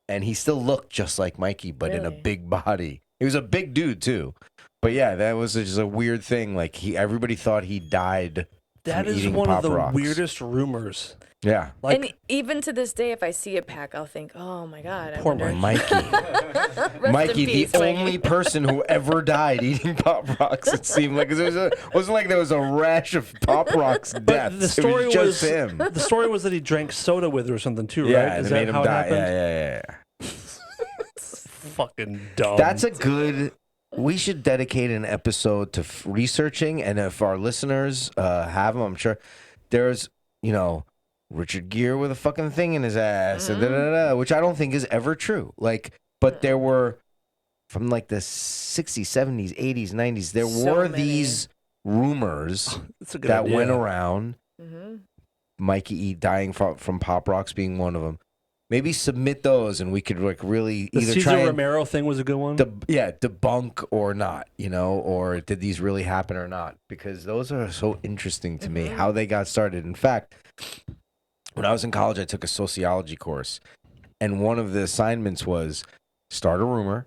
And he still looked just like Mikey, but in a Really? big body. He was a big dude too. But yeah, that was just a weird thing. Like everybody thought he died That from is eating one Pop of the Rocks. weirdest rumors. Yeah. Like, And even to this day, if I see a pack, I'll think, "Oh my God!" I Poor wonder. Mikey. Rest in Mikey, peace, the Mikey. only person who ever died eating Pop Rocks, it seemed like. 'Cause it wasn't like there was a rash of Pop Rocks deaths. the story it was just him. The story was that he drank soda with her or something too, Yeah, right? and Is it that made him how die. it happened? Yeah. Fucking dumb. That's a good. We should dedicate an episode to researching, and if our listeners have them, I'm sure there's, Richard Gere with a fucking thing in his ass, and which I don't think is ever true. Like, but there were from like the 60s, 70s, 80s, 90s. There So were many. these rumors That's a good that idea. went around. Mhm. Mikey E dying from Pop Rocks being one of them. Maybe submit those, and we could like really The either Cesar try and Romero thing was a good one. debunk or not, or did these really happen or not? Because those are so interesting to me, how they got started. In fact, when I was in college, I took a sociology course, and one of the assignments was start a rumor,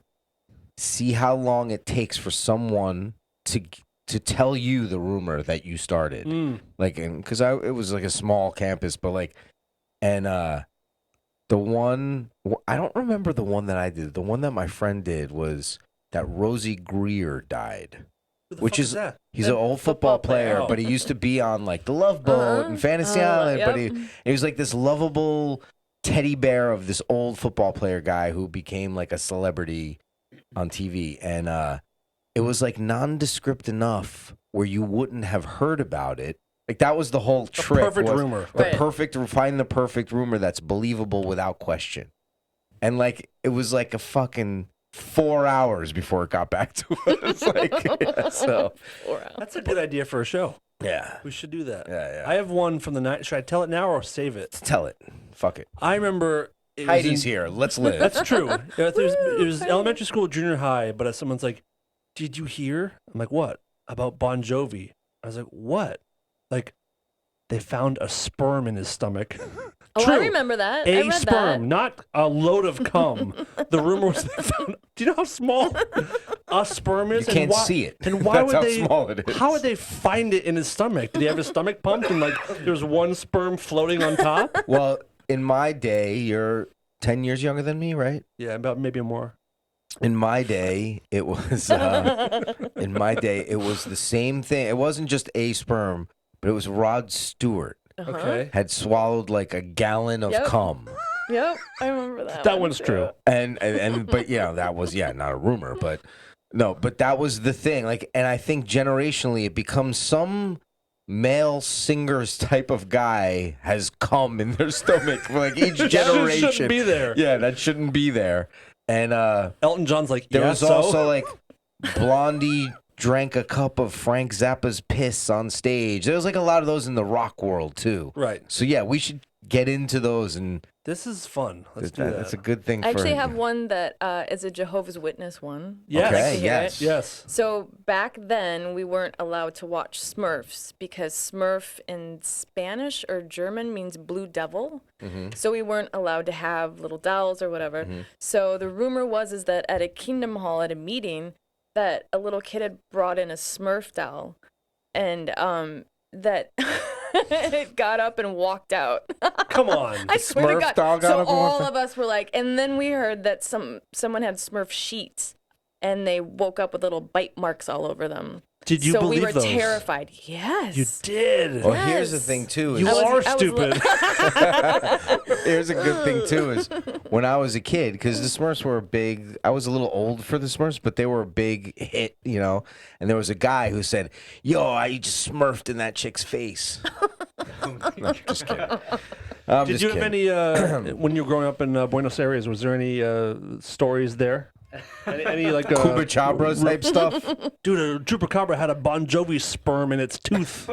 see how long it takes for someone to to tell you the rumor that you started. Like, because it was like a small campus, but like, and the one, I don't remember the one that I did. The one that my friend did was that Rosie Greer died. Which is that? He's an old football player, but he used to be on like the Love Boat and Fantasy Island. yep. But he was like this lovable teddy bear of this old football player guy who became like a celebrity on TV, and it was like nondescript enough where you wouldn't have heard about it. Like that was the whole trick. Perfect rumor. Find the perfect rumor that's believable without question. And like it was like a fucking 4 hours before it got back to us. Like, yeah, so 4 hours. That's a good idea for a show. Yeah. We should do that. Yeah. I have one from the night. Should I tell it now or save it? Tell it. Fuck it. I remember. Heidi's here. Let's live. That's true. It was elementary school, junior high, but someone's like, "Did you hear?" I'm like, "What?" About Bon Jovi. I was like, "What?" Like, they found a sperm in his stomach. Oh, True. I remember that. I A read sperm, that. not a load of cum. The rumor was they found. Do you know how small a sperm is? You can't see it. And why That's would how they? small it is. How would they find it in his stomach? Did he have his stomach pumped and like there's one sperm floating on top? Well, in my day, you're 10 years younger than me, right? Yeah, about maybe more. In my day, it was the same thing. It wasn't just a sperm, but it was Rod Stewart Okay. had swallowed like a gallon of Yep. cum. Yep, I remember that. That one one's too. true. And but that was not a rumor, but that was the thing. Like, and I think generationally it becomes some male singers type of guy has cum in their stomach for like each generation. Shouldn't be there. Yeah, that shouldn't be there. And Elton John's like, there yeah, was so? also like Blondie drank a cup of Frank Zappa's piss on stage. There was like a lot of those in the rock world too. Right. So yeah, we should get into those, and This is fun. Let's do that. that's a good thing. I actually for, have one that is a Jehovah's Witness one. Yes. Okay, Like to hear yes. it. Yes. So back then, we weren't allowed to watch Smurfs because Smurf in Spanish or German means blue devil. So we weren't allowed to have little dolls or whatever. So the rumor was that at a Kingdom Hall at a meeting, that a little kid had brought in a Smurf doll, and that it got up and walked out. Come on. I swear to Smurf God. doll got So up and walked all out? of us were like, and then we heard that someone had Smurf sheets, and they woke up with little bite marks all over them. Did you so believe we were those? terrified. Yes. You did. Well, here's the thing too. Is You are I was stupid. Here's a good thing too is when I was a kid, because the Smurfs were a big. I was a little old for the Smurfs, but they were a big hit, And there was a guy who said, "Yo, I just smurfed in that chick's face." No, just kidding. Did you have any when you were growing up in Buenos Aires? Was there any stories there? Any like Chupacabra type stuff? Dude, a chupacabra had a Bon Jovi sperm in its tooth.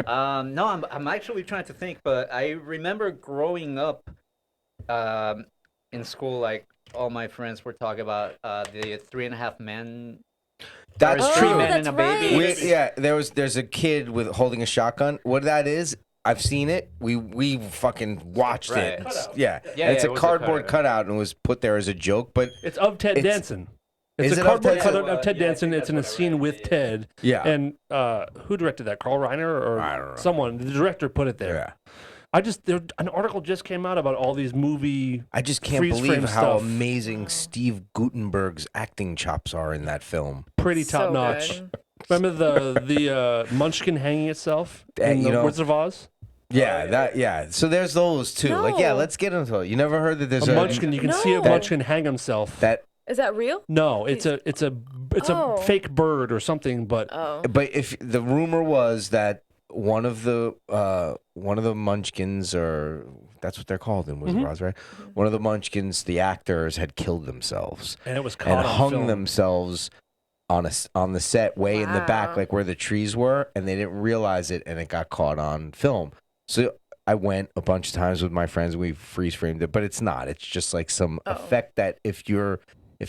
No, I'm actually trying to think, but I remember growing up in school, like all my friends were talking about the 3.5 Men. That's Or true. Three Men that's and a Baby. right. There's a kid with holding a shotgun. What that is, I've seen it. We fucking watched it. Right. It's, Yeah, it's it a was a cardboard cutout. cutout and was put there as a joke, but It's of Ted It's- Danson. It's Is a it of cardboard Ted cutout Danson? of Ted Yeah, I Danson. think It's in a that's what I scene read, with yeah. Ted. Yeah. And who directed that? Carl Reiner or I don't know. someone? The director put it there. yeah. An article just came out about all these movie. I just can't Freeze-frame believe how stuff. amazing Steve Gutenberg's acting chops are in that film. Pretty So top notch. good. Remember the Munchkin hanging itself in you the know- Wizard of Oz? Yeah, So there's those too. Like, yeah, No. let's get into it. You never heard that there's A Munchkin. You can see a No. Munchkin hang himself. that. Is that real? No, it's a Oh. a fake bird or something. But Oh. But if the rumor was that one of the Munchkins, or that's what they're called in Wizard of Oz, right? One of the Munchkins, the actors had killed themselves and it was caught and on hung film. themselves on the set way in the back, Wow. like where the trees were, and they didn't realize it, and it got caught on film. So I went a bunch of times with my friends. We freeze framed it, but it's not. It's just like some effect that if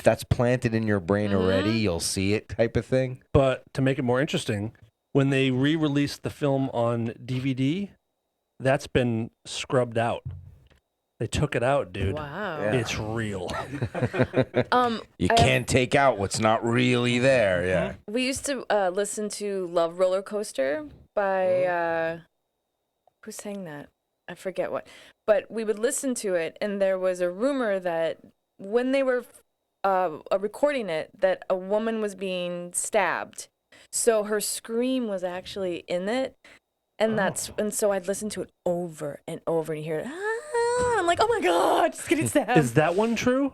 that's planted in your brain already, you'll see it type of thing. But to make it more interesting, when they re-released the film on DVD, that's been scrubbed out. They took it out, dude. Wow. Yeah. It's real. You can't take out what's not really there. Yeah. We used to listen to Love Roller Coaster by who sang that? I forget what. But we would listen to it, and there was a rumor that when they were recording it, that a woman was being stabbed. So her scream was actually in it, and so I'd listen to it over and over, and you hear it. I'm like, oh my god, just getting stabbed. Is that one true?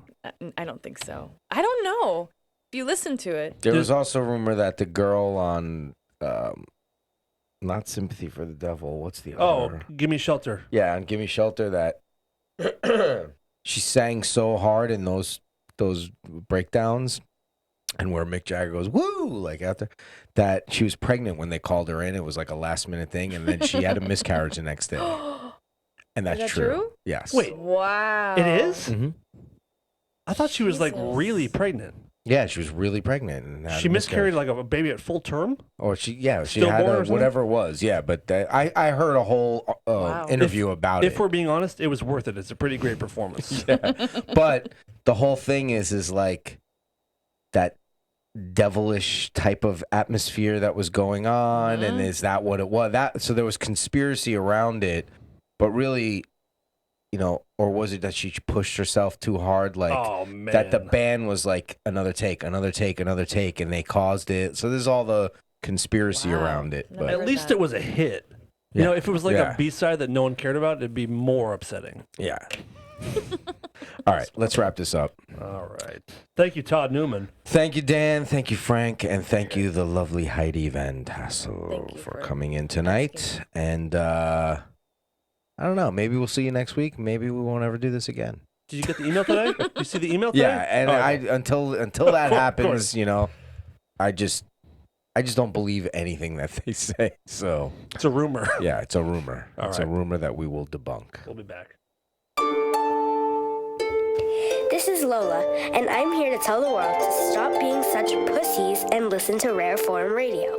I don't think so. I don't know. If you listen to it, There was also a rumor that the girl on, not Sympathy for the Devil. What's the other? Give Me Shelter. Yeah, on Gimme Shelter, that she sang so hard in those breakdowns, and where Mick Jagger goes woo like after that, she was pregnant when they called her in. It was like a last minute thing, and then she had a miscarriage the next day. And that's Is that true? Yes. Wait, wow. it is? Mm-hmm. I thought she was like Jesus. really pregnant. Yeah, she was really pregnant. And had She a miscarried miscarriage. like a baby at full term? Or she had Stillborn or something? whatever it was. Yeah, but I heard a whole Wow. interview about If it. we're being honest, it was worth it. It's a pretty great performance. But the whole thing is like that devilish type of atmosphere that was going on, and is that what it was? So there was conspiracy around it, but really, or was it that she pushed herself too hard? Like that the band was like another take, and they caused it. So there's all the conspiracy around it. Never But At least it was a hit. Yeah. You know, if it was like Yeah. a B-side that no one cared about, it'd be more upsetting. yeah. All right, let's wrap this up. All right. Thank you, Todd Newman. Thank you, Dan. Thank you, Frank. And thank you, the lovely Heidi Van Tassel, Thank you for for coming in tonight. And I don't know. Maybe we'll see you next week. Maybe we won't ever do this again. Did you get the email today? Did you see the email today? Yeah, and until that happens, I just don't believe anything that they say. So It's a rumor. yeah, it's a rumor. All It's right. a rumor that we will debunk. We'll be back. This is Lola, and I'm here to tell the world to stop being such pussies and listen to Rare Form Radio.